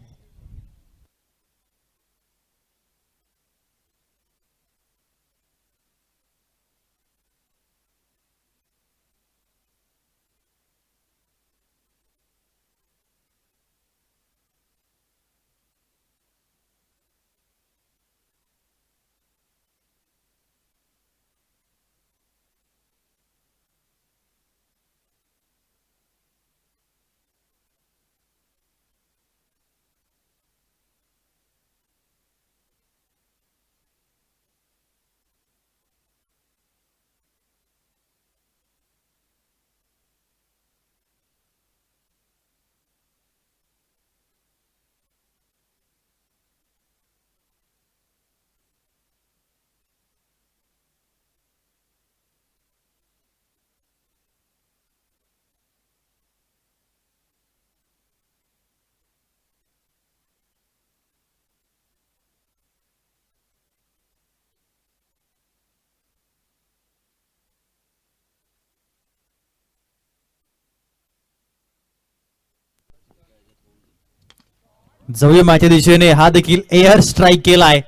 जाऊया माझ्या दिशेने. हा देखील एअर स्ट्राईक केलाय.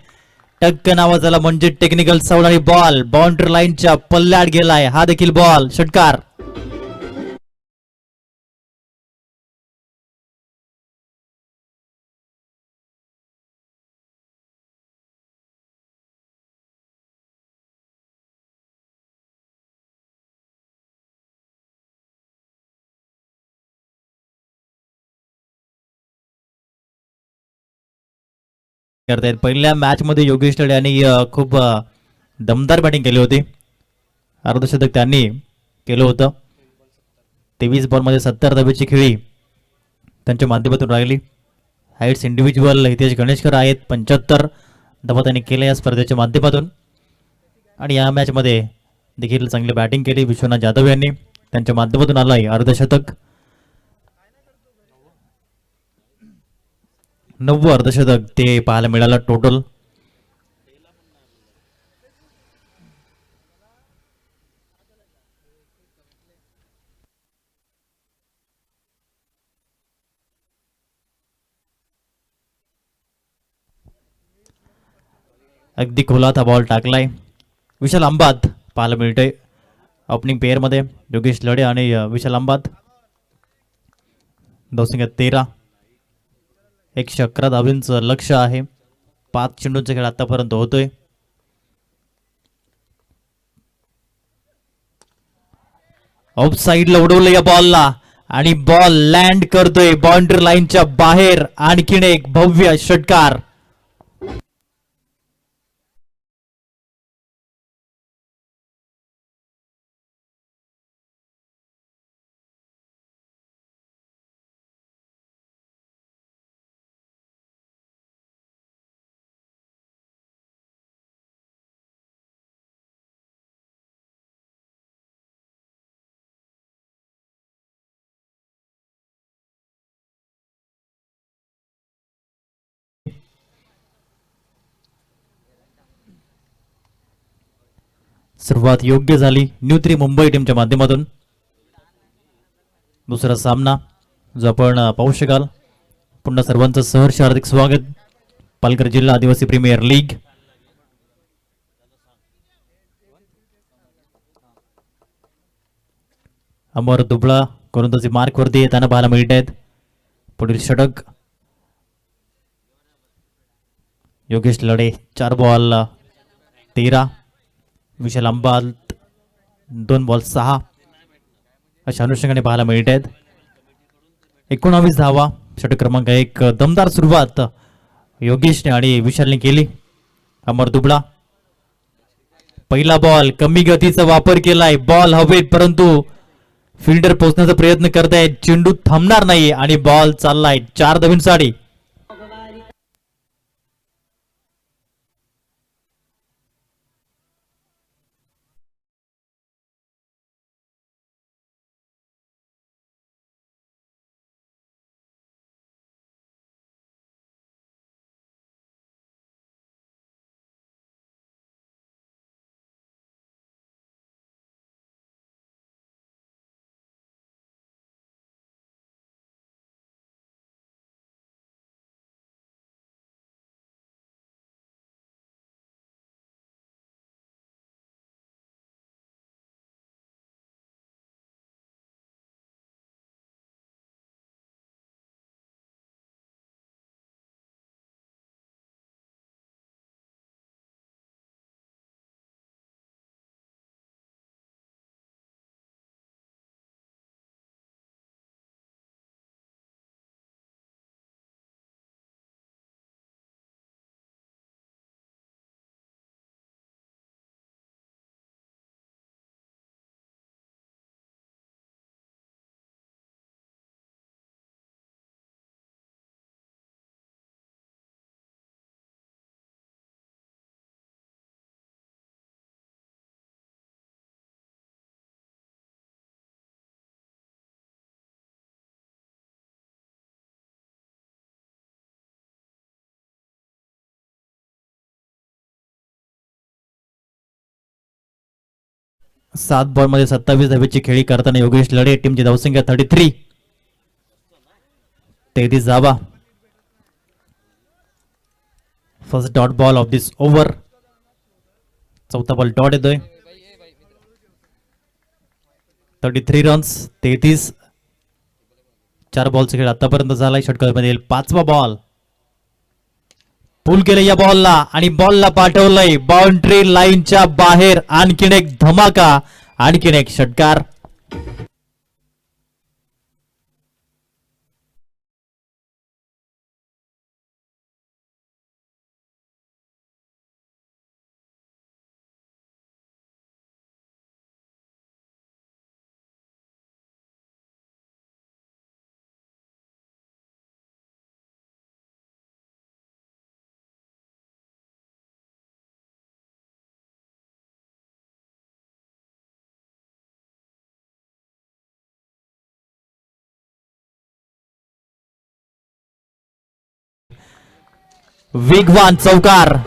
टक्क नावाचा म्हणजे टेक्निकल साऊंड आणि बॉल बाउंड्री लाईनच्या पल्ल्यात गेलाय. हा देखील बॉल षटकार. करतायत. पहिल्या मॅच मध्ये योगेश लढे यांनी खूप दमदार बॅटिंग केली होती. अर्धशतक त्यांनी केलं होतं. 23 बॉलमध्ये 70 धावेची खेळी त्यांच्या माध्यमातून राहिली. हाईट्स इंडिव्हिज्युअल हितेश गणेशकर आहेत. 75 धावा त्यांनी केल्या या स्पर्धेच्या माध्यमातून. आणि या मॅचमध्ये देखील चांगली बॅटिंग केली विश्वनाथ जाधव यांनी. त्यांच्या माध्यमातून आलाय अर्धशतक. 9वं अर्धशतक ते पाहायला मिळालं टोटल. अगदी खोलात हा बॉल टाकलाय. विशाल अंबात पाहायला मिळतोय ओपनिंग पेअरमध्ये. योगेश लढे आणि विशाल अंबात. धावसंख्या 13. 111 धावांचं लक्ष आहे. 5 चेंडूंचा खेळ आतापर्यंत होतोय. ऑफ साईडला उडवलं या बॉलला आणि बॉल लँड करतोय बाउंड्री लाईनच्या बाहेर. आणखीन एक भव्य षटकार. सुरुवात योग्य झाली न्यू 3 मुंबई टीमच्या माध्यमातून. दुसरा सामना जो आपण पाहू शकाल. पुन्हा सर्वांचं सहर्ष हार्दिक स्वागत. पालघर जिल्हा आदिवासी प्रीमियर लीग. अमर दुबळा गोलंदाजी मार्क वरती येताना पाहायला मिळत आहेत. पुढील षटक योगेश लढे 4 बॉल 13. विशाल अंबात 2 बॉल 6 अशा अनुषंगाने पाहायला मिळत आहेत. 19 धावा. षटक क्रमांक 1. दमदार सुरुवात योगेशने आणि विशालने केली. अमर दुबळा पहिला बॉल कमी गतीचा वापर केलाय. बॉल हवेत परंतु फिल्डर पोहोचण्याचा प्रयत्न करतायत. चेंडू थांबणार नाही आणि बॉल चाललाय 4 धावांसाठी. सात बॉल मध्ये 27 धावेची खेळी करताना योगेश लढे. टीमची धावसंख्या 33. 33 धावा. First dot ball of this over. चौथा बॉल डॉट येतोय. 33 रन्स. 33. 4 बॉलचा खेळ आतापर्यंत झालाय. षटकामध्ये 5वा बॉल. पुल केलं या बॉलला आणि बॉलला पाठवलंय बाउंड्री लाईनच्या बाहेर. आणखीन एक धमाका. आणखीन एक षटकार. वेगवान चौकार.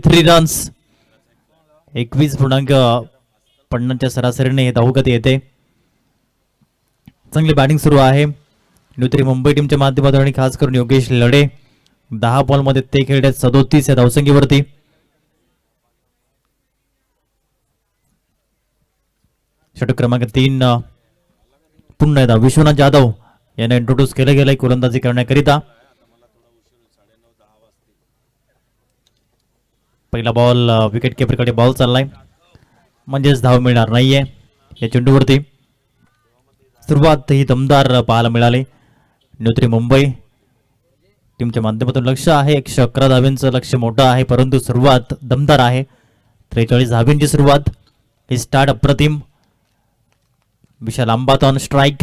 Three runs. 21.50च्या सरासरीने धावगती येते. चांगली बॅटिंग सुरू आहे न्यूत्री मुंबई टीमच्या माध्यमातून आणि खास करून योगेश लढे 10 बॉलमध्ये ते खेळतात 37 या धावसंख्येवरती. षटक क्रमांक 3 पुन्हा एकदा विश्वनाथ जाधव यांना इंट्रोड्यूस केलं गेलंय गोलंदाजी करण्याकरिता. पहिला बॉल विकेट किपरकडे बॉल चाललाय म्हणजेच धाव मिळणार नाहीये या चेंडूवरती. सुरुवात ही दमदार पाहायला मिळाली. न्यूत्री मुंबई टीमच्या माध्यमातून लक्ष आहे 111 धाव्यांचं लक्ष मोठं आहे परंतु सुरुवात दमदार आहे. 43 धाव्यांची सुरुवात. ही स्टार्ट अप्रतिम. विशाल आंबात ऑन स्ट्राईक.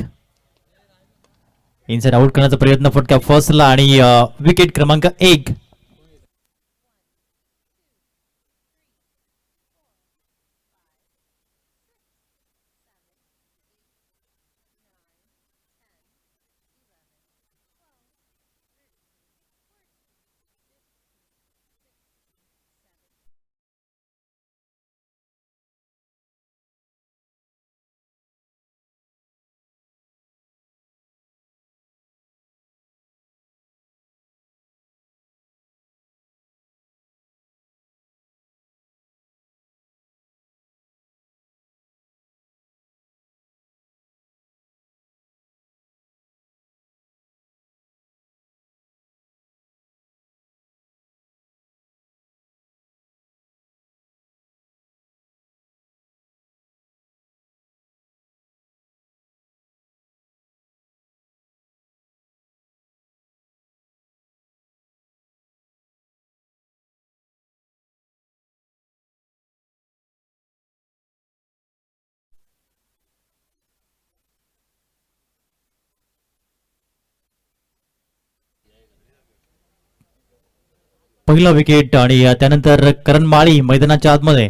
इनसाइड आउट करण्याचा प्रयत्न फटका फसला आणि विकेट क्रमांक 1. पहिला विकेट आणि त्यानंतर करण माळी मैदानाच्या आतमध्ये.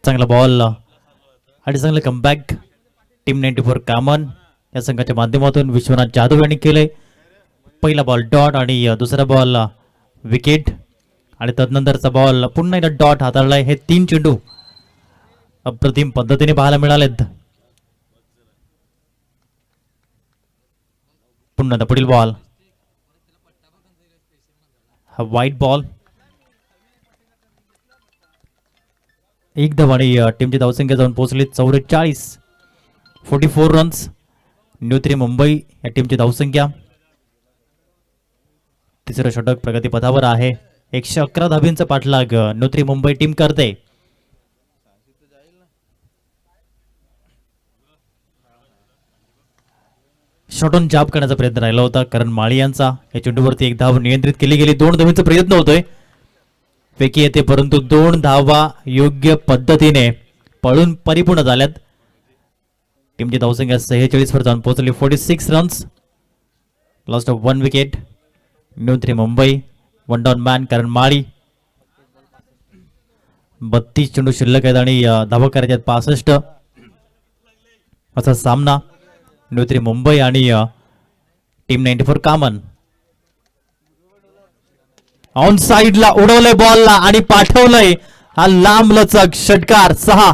चांगला बॉल आणि चांगलं कमबॅक टीम 94 कामन या संघाच्या माध्यमातून विश्वनाथ जाधव यांनी केले. पहिला बॉल डॉट आणि दुसरा बॉल विकेट आणि तदनंतरचा बॉल पुन्हा एकदा डॉट हाताळलाय. हे 3 चेंडू अप्रतिम पद्धतीने पाहायला मिळालेत. पुन्हा पुढील बॉल हा व्हाईट बॉल. एक धाव आणि टीमची धावसंख्या जाऊन पोहोचली 44. 44 रन्स न्यूत्री मुंबई या टीमची धावसंख्या. तिसरं षटक प्रगतीपथावर आहे. 111 धाबींचा पाठलाग न्यूत्री मुंबई टीम करते. शॉटॉन जाब करण्याचा प्रयत्न राहिला होता कारण माळी यांचा. या चेंडूवरती एक धाव नियंत्रित केली गेली. 2 धावांचा प्रयत्न होतोय पैकी येते परंतु 2 धावा योग्य पद्धतीने पळून परिपूर्ण झाल्यात. टीमची धावसंख्या 46 वर जाऊन पोहोचली. 46 runs. Lost of 1 wicket. Nutri Mumbai one down man Karan Mali. 32 चेंडू शिल्लक आहेत आणि धावा करायचे आहेत 65. असा सामना न्यूत्री मुंबई आणि टीम 94 कामन. ऑन साइडला उडवलंय बॉलला आणि पाठवलंय हा लांब लचक षटकार 6.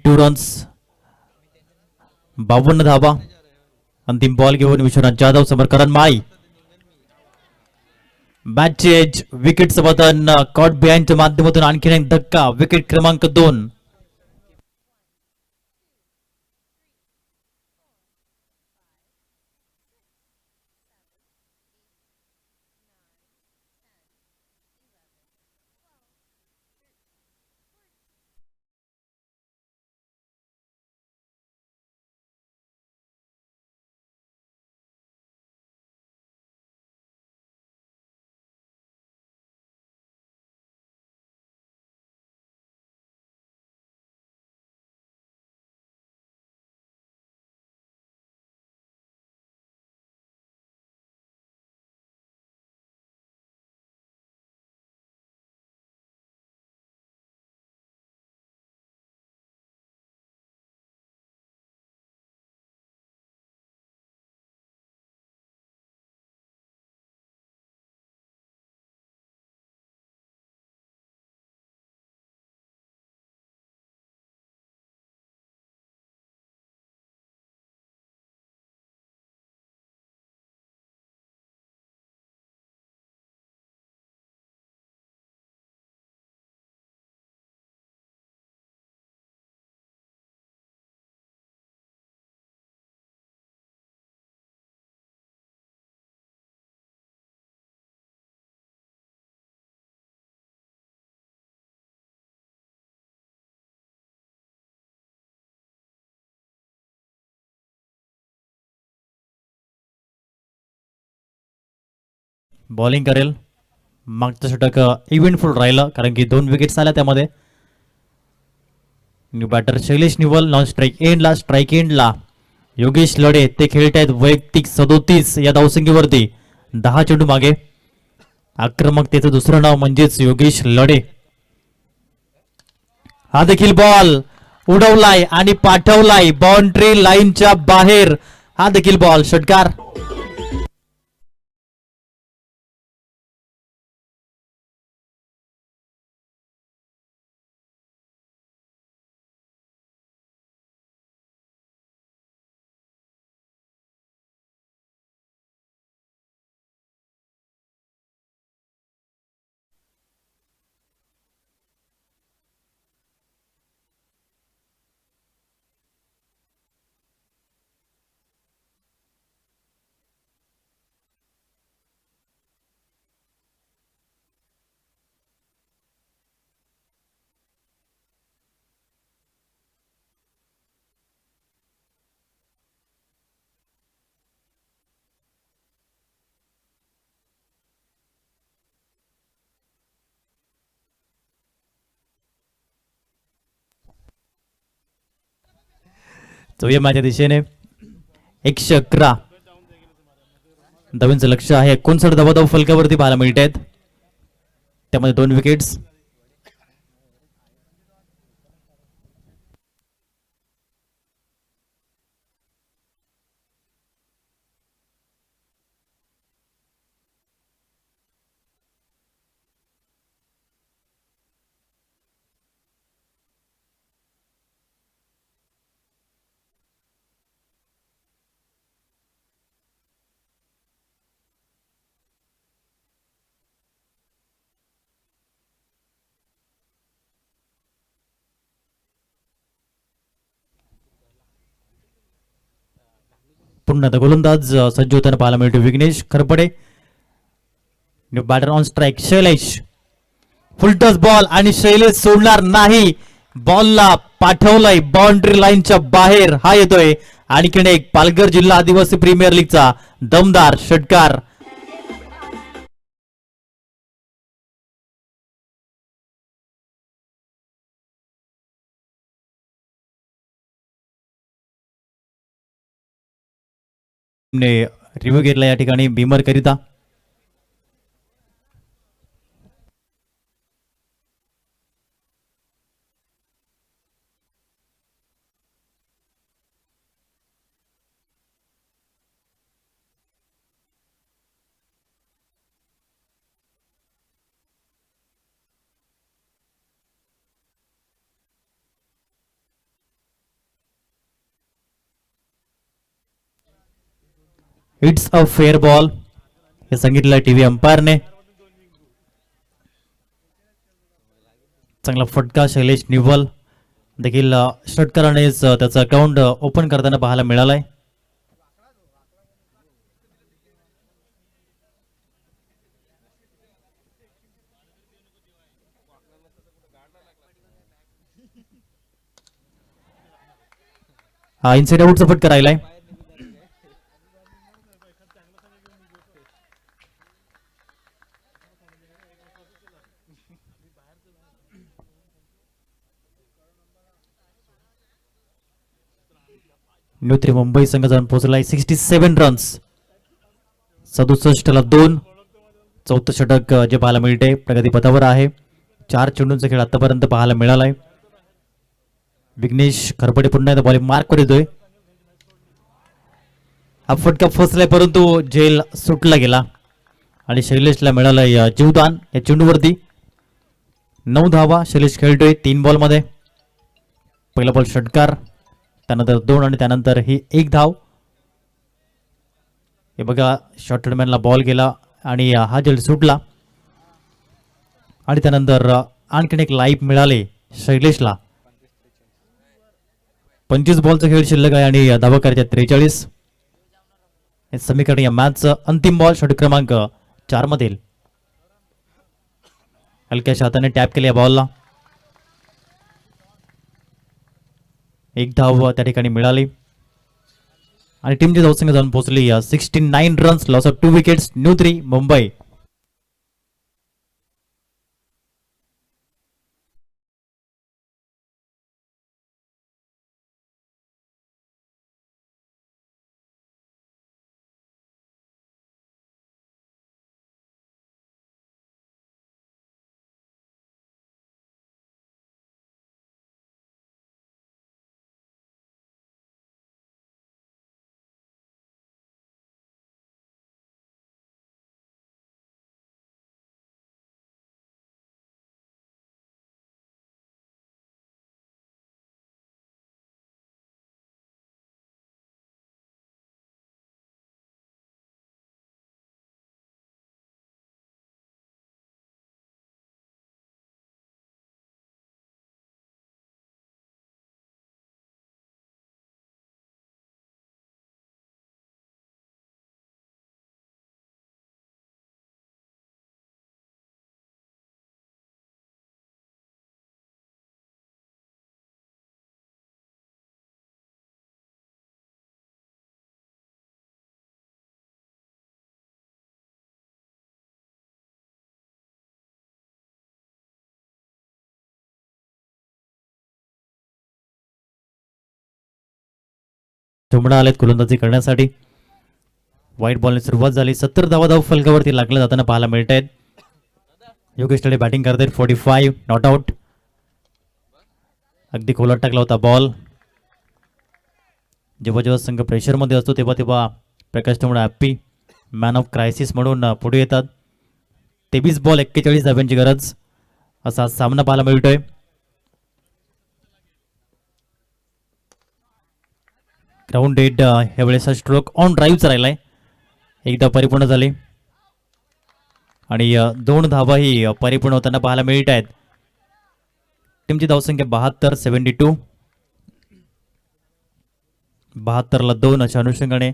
टू रन्स 52 धावा. अंतिम बॉल घेऊन विश्वनाथ जाधव समोर करण माळी. मॅच एज विकेटचं बटन कॉट बिहाइंडच्या माध्यमातून आणखीन एक धक्का. विकेट क्रमांक 2. बॉलिंग करेल. मागचं षटक इव्हेंटफुल राहिलं कारण की 2 विकेट्स आल्या त्यामध्ये. न्यू बॅटर शैलेश निवल नॉन स्ट्राईक एंडला योगेश लढे ते खेळत आहेत वैयक्तिक 37 या धावसंख्येवरती. 10 चेंडू मागे. आक्रमकतेचं दुसरं नाव म्हणजेच योगेश लढे. हा देखील बॉल उडवलाय आणि पाठवलाय बाउंड्री लाईनच्या बाहेर. हा देखील बॉल षटकार. चौया माझ्या दिशेने 111 धावांचं लक्ष आहे. 59 धावा फलकावरती पाहायला मिळत आहेत. त्यामध्ये 2 विकेट्स. पुन्हा आता गोलंदाज सज्ज होताना पाहायला मिळतो Vighnesh Kharpade. New batter on strike Shailesh. Full toss ball आणि शैलेश सोडणार नाही. बॉलला पाठवलाय बाउंड्री लाईनच्या बाहेर. हा येतोय आणखीन एक पालघर जिल्हा आदिवासी प्रीमियर लीगचा दमदार षटकार. रिव्ह्यू घेतला या ठिकाणी बीमर करिता. इट्स अ फेअर बॉल हे सांगितलं टीव्ही अंपायरने. चांगला फटका शैलेश निव्वल देखील षटकारानेच त्याचा अकाउंट ओपन करताना पाहायला मिळालाय. हा इनसाइड आउटचा फटका राहिलाय. न्यू 3 मुंबई संघ जाऊन पोहोचलाय 67 रन्स. 67 ला 2. चौथं षटक जे पाहायला मिळते प्रगतीपथावर आहे. 4 चेंडूंचा खेळ आतापर्यंत पाहायला मिळालाय. विघ्नेश खरपडे पुन्हा एकदा बॉलिंग मार्कवर येतोय. हा फटका फसलाय परंतु झेल सुटला गेला आणि शैलेशला मिळालंय जीवदान या चेंडूवरती. 9 धावा शैलेश खेळतोय 3 बॉल मध्ये. पहिला बॉल षटकार, त्यानंतर 2 आणि त्यानंतर ही 1 धाव. हे बघा शॉर्टमॅनला बॉल गेला आणि हा झेल सुटला आणि त्यानंतर आणखीन एक लाईफ मिळाले शैलेशला. 25 बॉलचा खेळ शिल्लक आहे आणि धावा करायच्या 43. हे समीकरण या मॅचचं अंतिम बॉल षटक क्रमांक 4 मधील. हलक्याच्या हाताने टॅप केले या बॉलला. 1 धाव त्या ठिकाणी मिळाली आणि टीमची धावसंख्या जाऊन पोहोचली 69 रन्स. Loss of 2 wickets. न्यू 3 मुंबई. धुमडा आलेत गोलंदाजी करण्यासाठी. व्हाईट बॉलने सुरुवात झाली. 70 धाव फलकावरती लागले जाताना पाहायला मिळत आहेत. योगेश तडे बॅटिंग करतायत. 45 नॉट आउट. अगदी खोलात टाकला होता बॉल. जेव्हा जेव्हा संघ प्रेशरमध्ये असतो तेव्हा तेव्हा प्रकाश तोमडा हॅप्पी मॅन ऑफ क्रायसिस म्हणून पुढे येतात. 23 बॉल 41 धाव्यांची गरज असा सामना पाहायला मिळतोय. ग्राउंड डेट ह्यावेळेस स्ट्रोक ऑन ड्राईव्हचा राहिलाय. एकदा परिपूर्ण झाली आणि 2 धावाही परिपूर्ण होताना पाहायला मिळत आहेत. टीमची धावसंख्या 72 72. 72 ला 2 अशा अनुषंगाने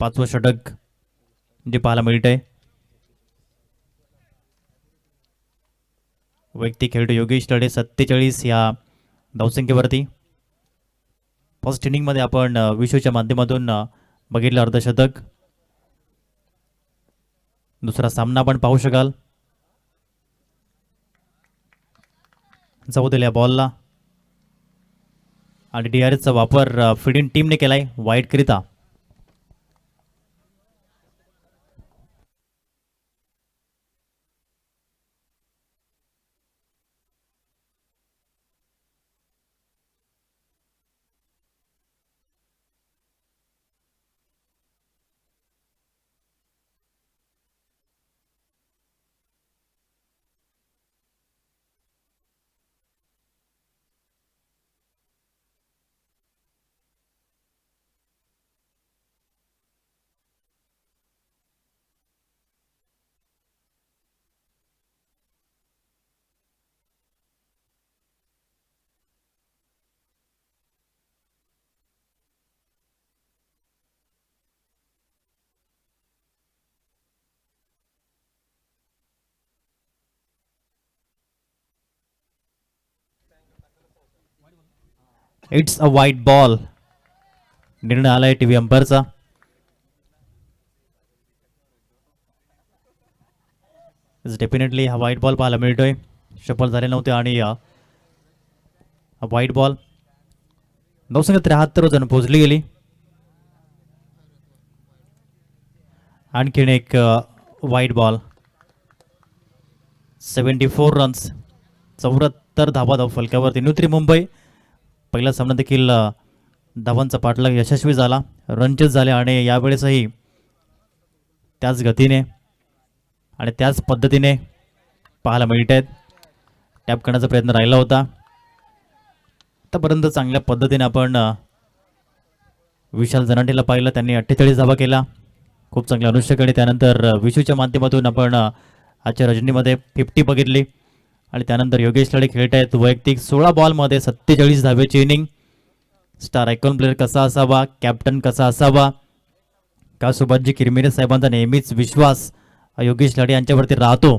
5वं षटक जे पाहायला मिळत आहे. वैयक्तिक खेळतो योगेश लढे 47 या धावसंख्येवरती. फर्स्ट इनिंगमध्ये आपण विश्वच्या माध्यमातून बघितलं अर्धशतक. दुसरा सामना आपण पाहू शकाल. जाऊ दिल्या बॉलला आणि DRSचा वापर फिडिंग टीमने केलाय वाईट करिता. इट्स अ वाईट बॉल. निर्णय आलाय टीव्ही अंपायरचा. डेफिनेटली हा व्हाईट बॉल पाहायला मिळतोय. सफल झाले नव्हते आणि व्हाईट बॉल. 973 जण पोहोचली गेली. आणखीन एक व्हाईट बॉल. 74 रन्स, 74 धावा धाव फलकावरती. न्यूत्री मुंबई पहिला सामना देखील धावांचा पाठलाग यशस्वी झाला. रनचेस झाले आणि यावेळेसही त्याच गतीने आणि त्याच पद्धतीने पाहायला मिळत आहेत. टॅप करण्याचा प्रयत्न राहिला होता. आतापर्यंत चांगल्या पद्धतीने आपण विशाल जनाटेला पाहिलं. त्यांनी 48 धावा केला. खूप चांगल्या अनुष्यकडे. त्यानंतर विशूच्या माध्यमातून आपण आजच्या रजनीमध्ये 50 बघितली आणि त्यानंतर योगेश लढे खेळत आहेत वैयक्तिक 16 बॉलमध्ये 47 धावेची इनिंग. स्टार आयकॉन प्लेअर कसा असावा, कॅप्टन कसा असावा, का सुभाषजी किरमिरे साहेबांचा नेहमीच विश्वास योगेश लढे यांच्यावरती राहतो.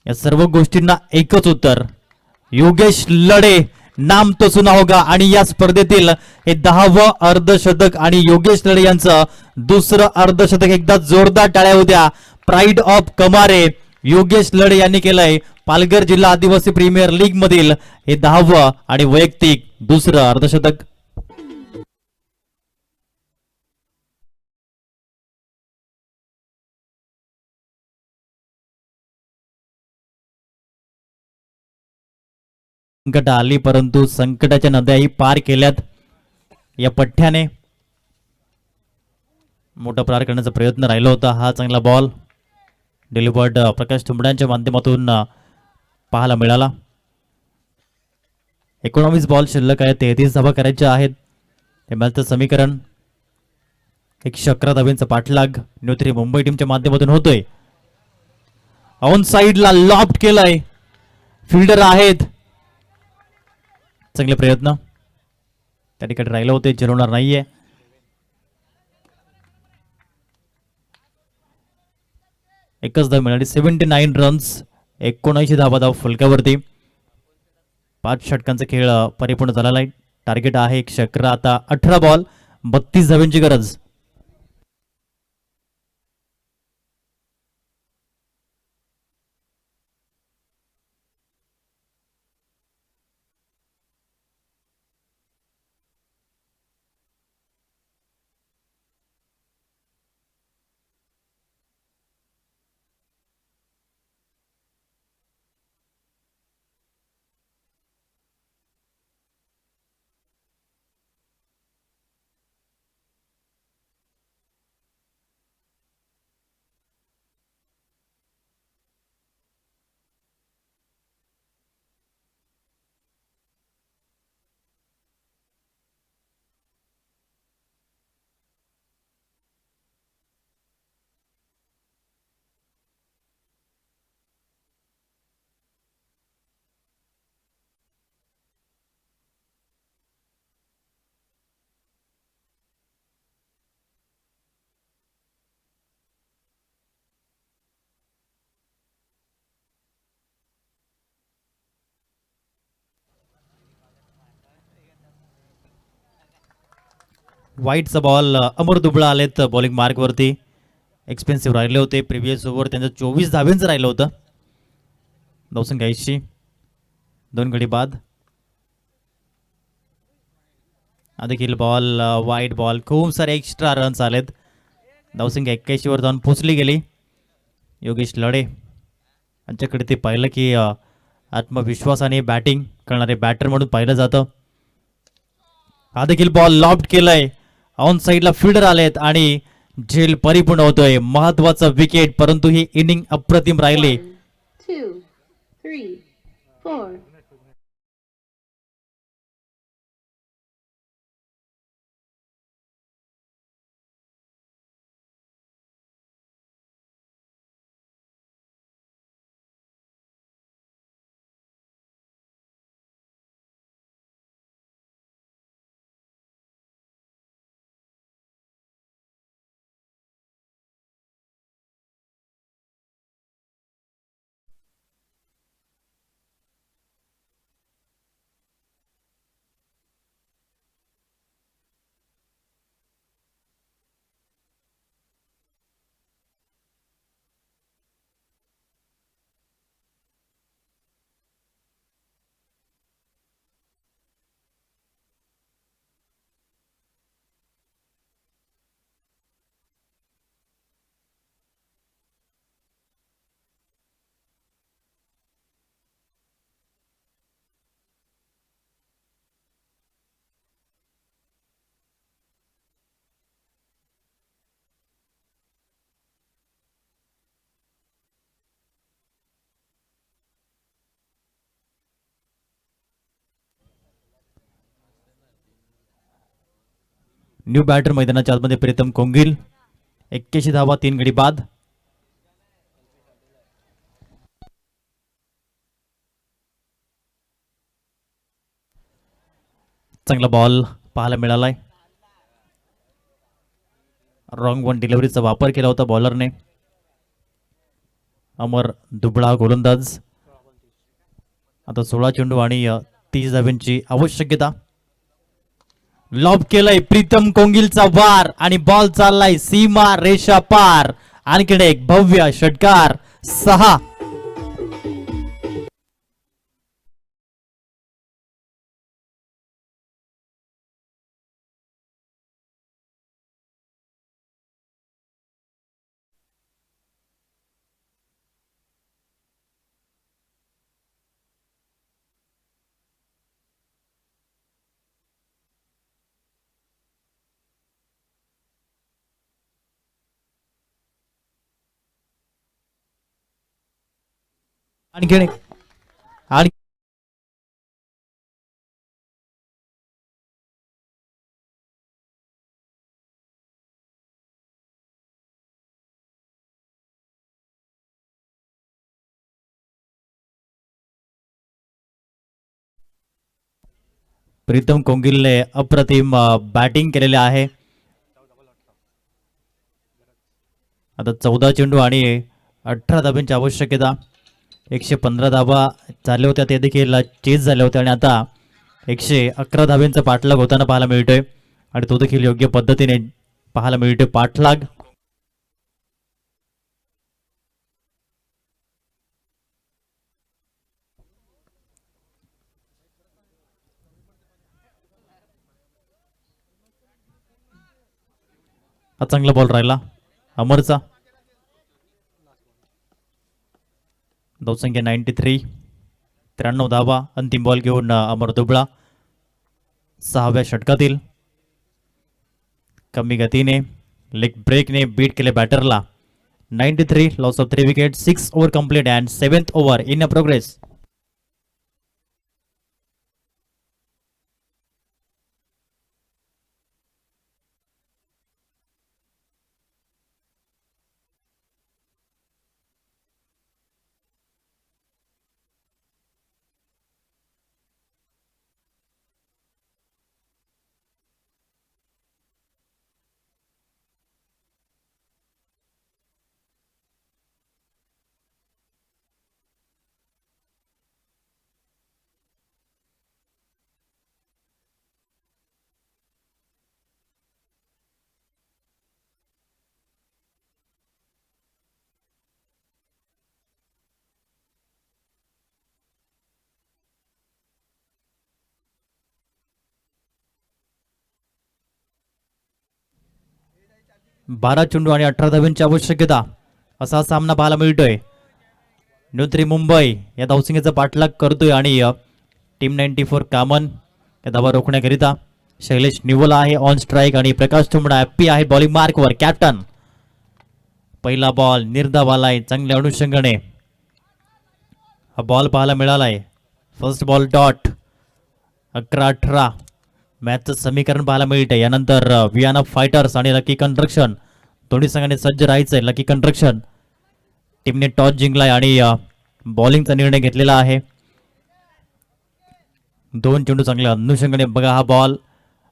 या सर्व गोष्टींना एकच उत्तर, योगेश लढे नाम तो सुना होगा. आणि या स्पर्धेतील हे 10वं अर्धशतक आणि योगेश लढे यांचं दुसरं अर्धशतक. एकदा जोरदार टाळ्या होत्या. प्राईड ऑफ कमारे योगेश लढे यांनी केलंय. पालघर जिल्हा आदिवासी प्रीमियर लीग मधील हे 10वं आणि वैयक्तिक दुसरं अर्धशतक. संकट आली परंतु संकटाच्या नद्याही पार केल्यात या पठ्ठ्याने. मोठा प्रहार करण्याचा प्रयत्न राहिला होता. हा चांगला बॉल डिलिव्हर्ड प्रकाश तुंबड्यांच्या माध्यमातून पाहायला मिळाला. 19 बॉल शिल्लक आहे. 33 धावा करायच्या आहेत. हे मॅचचं समीकरण 111 धावांचा पाठलाग न्यूत्री मुंबई टीमच्या माध्यमातून होतोय. ऑन साइडला लॉफ्ट केलाय. फिल्डर आहेत. चांगले प्रयत्न त्या ठिकाणी राहिले होते. जिरवणार नाहीये. एकच धाव मिळाली. 79 रन्स, 79 धावा धाव फलकावरती. 5 षटकांचा खेळ परिपूर्ण झालेला आहे. टार्गेट आहे 111. आता 18 बॉल 32 धावांची गरज. वाईटचा बॉल अमर दुबळा आलेत बॉलिंग मार्कवरती. एक्सपेन्सिव्ह राहिले होते प्रिव्हियस ओव्हर त्यांचं 24 धाब्यांचं राहिलं होतं. धावसंख्या 80, 2 गडी बाद. हा देखील बॉल वाईट बॉल. खूप सारे एक्स्ट्रा रन्स आलेत. धावसंख्या 81 वर जाऊन पोचली गेली. योगेश लढे यांच्याकडे ते पाहिलं की आत्मविश्वासाने बॅटिंग करणारे बॅटर म्हणून पाहिलं जातं. हा देखील बॉल लॉफ्ट केलाय. ऑन साईडला फिल्डर आलेत आणि झेल परिपूर्ण होतोय. महत्वाचं विकेट, परंतु ही इनिंग अप्रतिम राहिली. 1, 2, 3, 4. न्यू बॅटर मैदानाच्या आतमध्ये प्रीतम कोंगिल. 81 धावा, 3 गडी बाद. चांगला बॉल पाहायला मिळालाय. रॉंग वन डिलिव्हरीचा वापर केला होता बॉलरने. अमर दुबळा गोलंदाज. आता 16 चेंडू आणि 30 धाब्यांची आवश्यकता. लॉब केलाय प्रीतम कोंगिलचा वार आणि बॉल चाललाय सीमा रेषा पार. आणखीन एक भव्य षटकार. 6. आणखीन एक आणि प्रीतम कोंगिलने अप्रतिम बॅटिंग केलेले आहे. आता 14 चेंडू आणि 18 धाब्यांची आवश्यकता. 115 धाबा झाल्या होत्या, ते देखील चेस झाल्या होत्या आणि आता 111 धाब्यांचा पाठलाग होताना पाहायला मिळतोय आणि तो देखील योग्य पद्धतीने पाहायला मिळतोय पाठलाग. हा चांगला बॉल राहिला अमरचा. धावसंख्या 93, 93 धावा. अंतिम बॉल घेऊन अमर दुबळा 6व्या षटकातील. कमी गतीने लेग ब्रेकने बीट केले बॅटरला. 93, loss of 3 wicket. 6 over complete and 7th over in a progress. 12 चेंडू आणि 18 धावांची आवश्यकता असा सामना पाहायला मिळतोय. न्यू 3 मुंबई या धावसंख्येचा पाठलाग करतोय आणि टीम 94 कामन या धावा रोखण्याकरिता शैलेश निवला आहे ऑन स्ट्राईक आणि प्रकाश तुंबडा हॅप्पी आहे बॉलिंग मार्कवर. कॅप्टन पहिला बॉल निर्धाव आलाय चांगल्या अनुषंगाने हा बॉल पाहायला मिळालाय. फर्स्ट बॉल डॉट 11-18 मॅचचं समीकरण पाहायला मिळते. यानंतर वियाना फायटर्स आणि लकी कन्स्ट्रक्शन दोन्ही संघाने सज्ज राहायचंय. लकी कन्स्ट्रक्शन टीमने टॉस जिंकलाय आणि बॉलिंगचा निर्णय घेतलेला आहे. 2 चेंडू चांगल्या अनुषंगाने बघा हा बॉल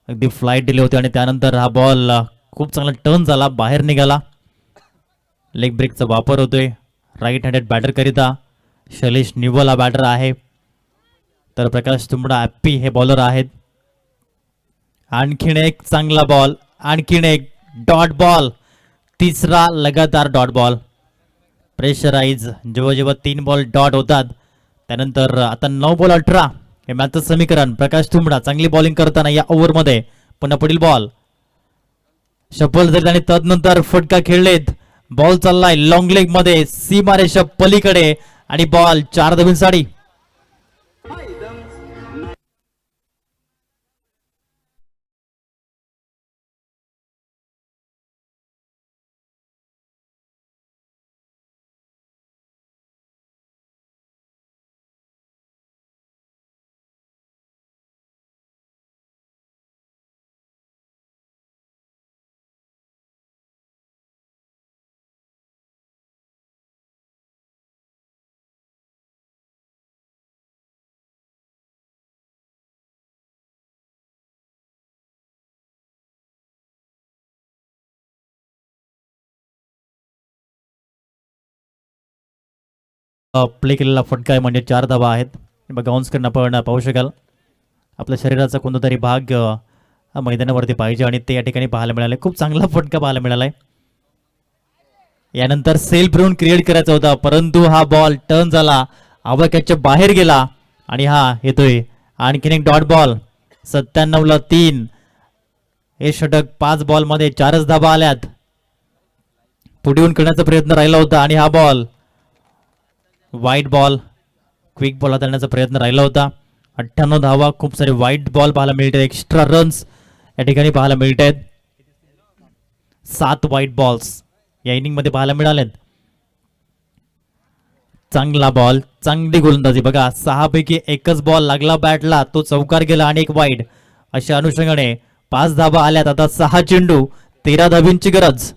अगदी फ्लाईट दिले होते आणि त्यानंतर हा बॉल खूप चांगला टर्न झाला बाहेर निघाला. लेग ब्रेकचा वापर होतोय राईट हँडेड बॅटर करिता. शैलेश निवल हा बॅटर आहे तर प्रकाश तुंबडा हॅप्पी हे बॉलर आहेत. आणखीन एक चांगला बॉल आणखीन एक डॉट बॉल तिसरा लगातार डॉट बॉल. प्रेशराईज जेव्हा जेव्हा 3 बॉल डॉट होतात त्यानंतर आता 9 बॉल 18 हे मॅचचं समीकरण. प्रकाश तुंबडा चांगली बॉलिंग करताना या ओव्हरमध्ये पुन्हा पुढील बॉल शफल झाले आणि तदनंतर फटका खेळलेत. बॉल चाललाय लॉंग लेग मध्ये सीमारेषा पलीकडे आणि बॉल 4 धावांसाठी. प्ले केलेला फटका आहे म्हणजे 4 धावा आहेत. बघा ऑन स्क्रीन आपण पाहू शकाल आपल्या शरीराचा कोणता तरी भाग मैदानावरती पाहिजे आणि ते या ठिकाणी पाहायला मिळाले. खूप चांगला फटका पाहायला मिळालाय. यानंतर सेल्फ रन क्रिएट करायचा होता परंतु हा बॉल टर्न झाला आवाक्याच्या बाहेर गेला आणि हा येतोय आणखीन एक डॉट बॉल. 97ला 3 हे षटक 5 बॉल मध्ये 4च धावा आल्यात. पुढे येऊन करण्याचा प्रयत्न राहिला होता आणि हा ball wide ball quick ball हाताळण्याचा प्रयत्न राहिला होता. 98 धावा खूप सारे वाईट बॉल पाहायला मिळतात. एक्स्ट्रा रन्स या ठिकाणी पाहायला मिळत आहेत. 7 वाईट बॉल्स या इनिंग मध्ये पाहायला मिळालेत. चांगला बॉल चांगली गोलंदाजी बघा 6 पैकी एकच बॉल लागला बॅटला तो चौकार गेला आणि एक वाईट अशा अनुषंगाने 5 धावा आल्यात. आता 6 चेंडू 13 धावींची गरज.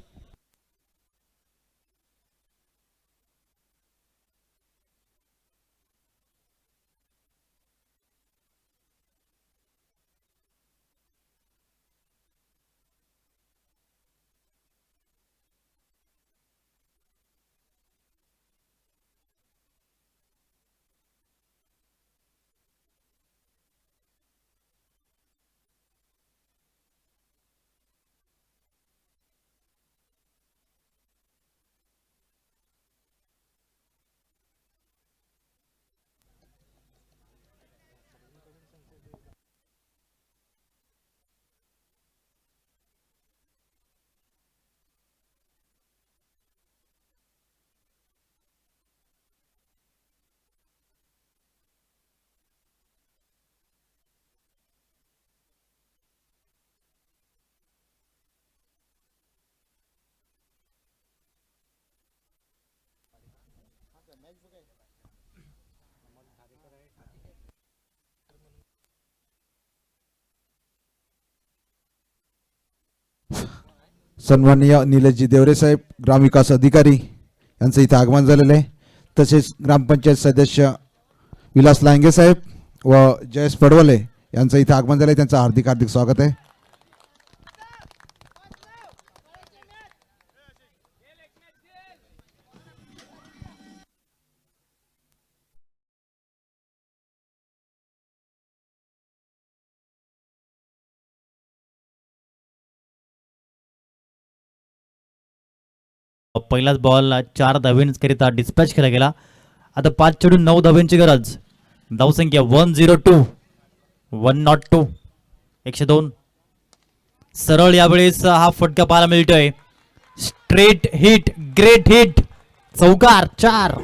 सन्माननीय निलेशजी देवरे साहेब ग्रामविकास अधिकारी यांचं इथं आगमन झालेलं आहे. तसेच ग्रामपंचायत सदस्य विलास लांगे साहेब व जयेश पडवले यांचं इथं आगमन झालं आहे. त्यांचं हार्दिक हार्दिक स्वागत आहे. पहिलाच बॉल 4 धावांकरिता डिस्पॅच केला गेला. आता 5 चेंडू 9 धावांची गरज. धावसंख्या 102 102 102. सरळ यावेळेस हा फटका पाहायला मिळतोय स्ट्रेट हिट, ग्रेट हिट, चौकार 4.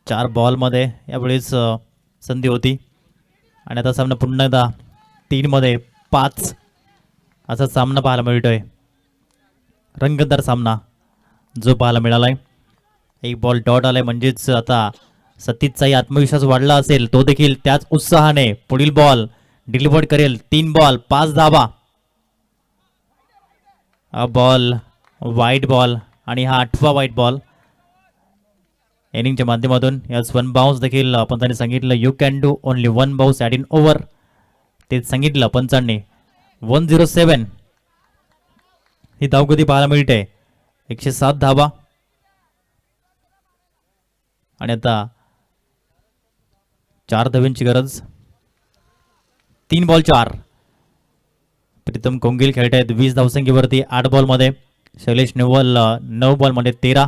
चार बॉलमध्ये यावेळेस संधी होती आणि आता सामना पुन्हा एकदा 3 मध्ये 5 असा सामना पाहायला मिळतोय. रंगतदार सामना जो पाहायला मिळालाय. एक बॉल डॉट आलाय म्हणजेच आता सतीशचाही आत्मविश्वास वाढला असेल. तो देखील त्याच उत्साहाने पुढील बॉल डिलिव्हर करेल. 3 बॉल 5 धावा. हा बॉल वाईट बॉल आणि हा 8वा वाईट बॉल. इनिंगच्या माध्यमातून याच 1 बाउन्स देखील आपण त्यांनी सांगितलं. You can do only 1 bounce at in over. तेच सांगितलं पंचांनी. 107 ही धावगती पाहायला मिळते. 107 धावा. आणि आता 4 धाव्यांची गरज. 3 बॉल 4. प्रीतम कोंगिल खेळत आहेत 20 धावसंख्येवरती 8 बॉलमध्ये. शैलेश नेवल 9 बॉलमध्ये 13.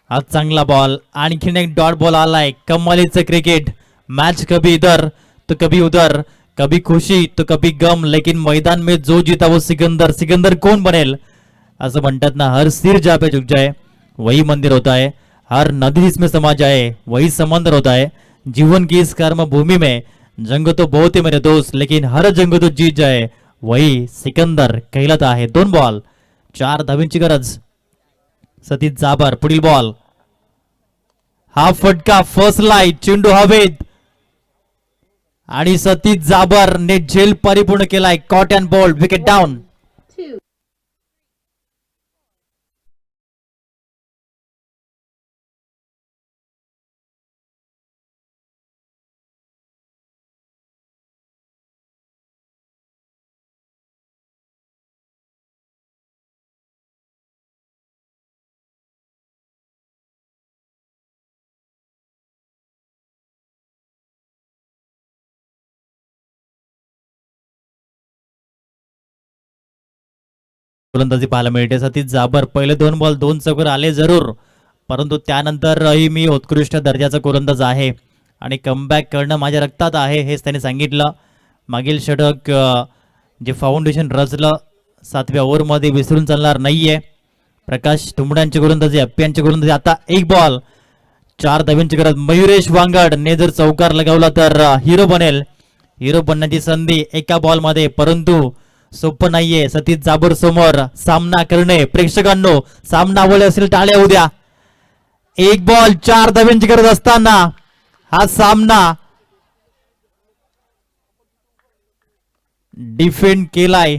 हा चांगला बॉल. आणखीन एक डॉट बॉल आलाय. कमालीचं क्रिकेट. मैच कभी इधर तो कभी उधर, कभी खुशी तो कभी गम, लेकिन मैदान में जो जीता वो सिकंदर. सिकंदर कौन बनेल असं म्हणतात ना. हर सिर जहाँ पे झुक जाए वही मंदिर होता है. हर नदी जिसमें समा जाए वही समंदर होता है. जीवन की इस कर्म भूमि में जंग तो बहुत ही मेरे दोस्त, लेकिन हर जंग तो जीत जाए वही सिकंदर कहलाता है. 2 बॉल 4 धाव्यांची गरज. सतीश जाबर पुढील बॉल. हा फटका फर्स्ट लाईट. चेंडू हवेत आणि सतीश जाबर ने झेल परिपूर्ण केलाय. Caught and ball. Wicket down. 2. गोलंदाजी पाहायला मिळते. सतीश जाबर पहिले 2 बॉल 2 चौकार आले जरूर, परंतु त्यानंतरही मी उत्कृष्ट दर्जाचा गोलंदाज आहे आणि कमबॅक करणं माझ्या रक्तात आहे हेच त्यांनी सांगितलं. मागील षटक जे फाउंडेशन रचलं 7व्या ओव्हरमध्ये विसरून चालणार नाहीये. प्रकाश तुंबड्यांची गोलंदाजी, अप्प्यांची गोलंदाजी. आता 1 बॉल 4 धाव्यांची गरज. मयुरेश वांगड ने जर चौकार लगावला तर हिरो बनेल. हिरो बनण्याची संधी एका बॉलमध्ये, परंतु सोपं नाहीये सतीश जाबर समोर सामना करणे. प्रेक्षकांनो सामना आवडले असेल टाळ्या उद्या. 1 बॉल 4 धाव्यांची गरज असताना हा सामना डिफेंड केलाय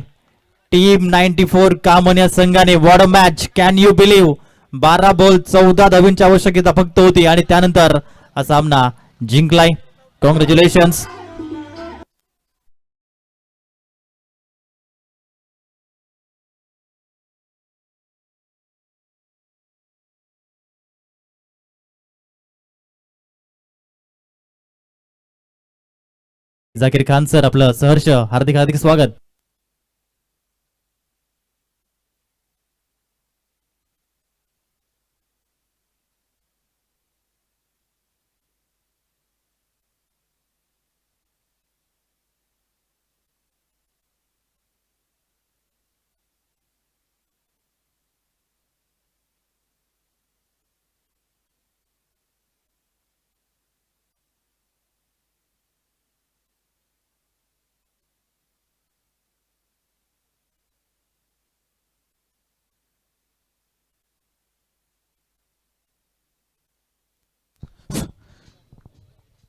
टीम 94 कामन या संघाने. What a match. Can you believe. 12 ball 14 धाव्यांची आवश्यकता फक्त होती आणि त्यानंतर हा सामना जिंकलाय. कॉंग्रॅच्युलेशन्स. जाकीर खान सर आपलं सहर्ष हार्दिक हार्दिक स्वागत.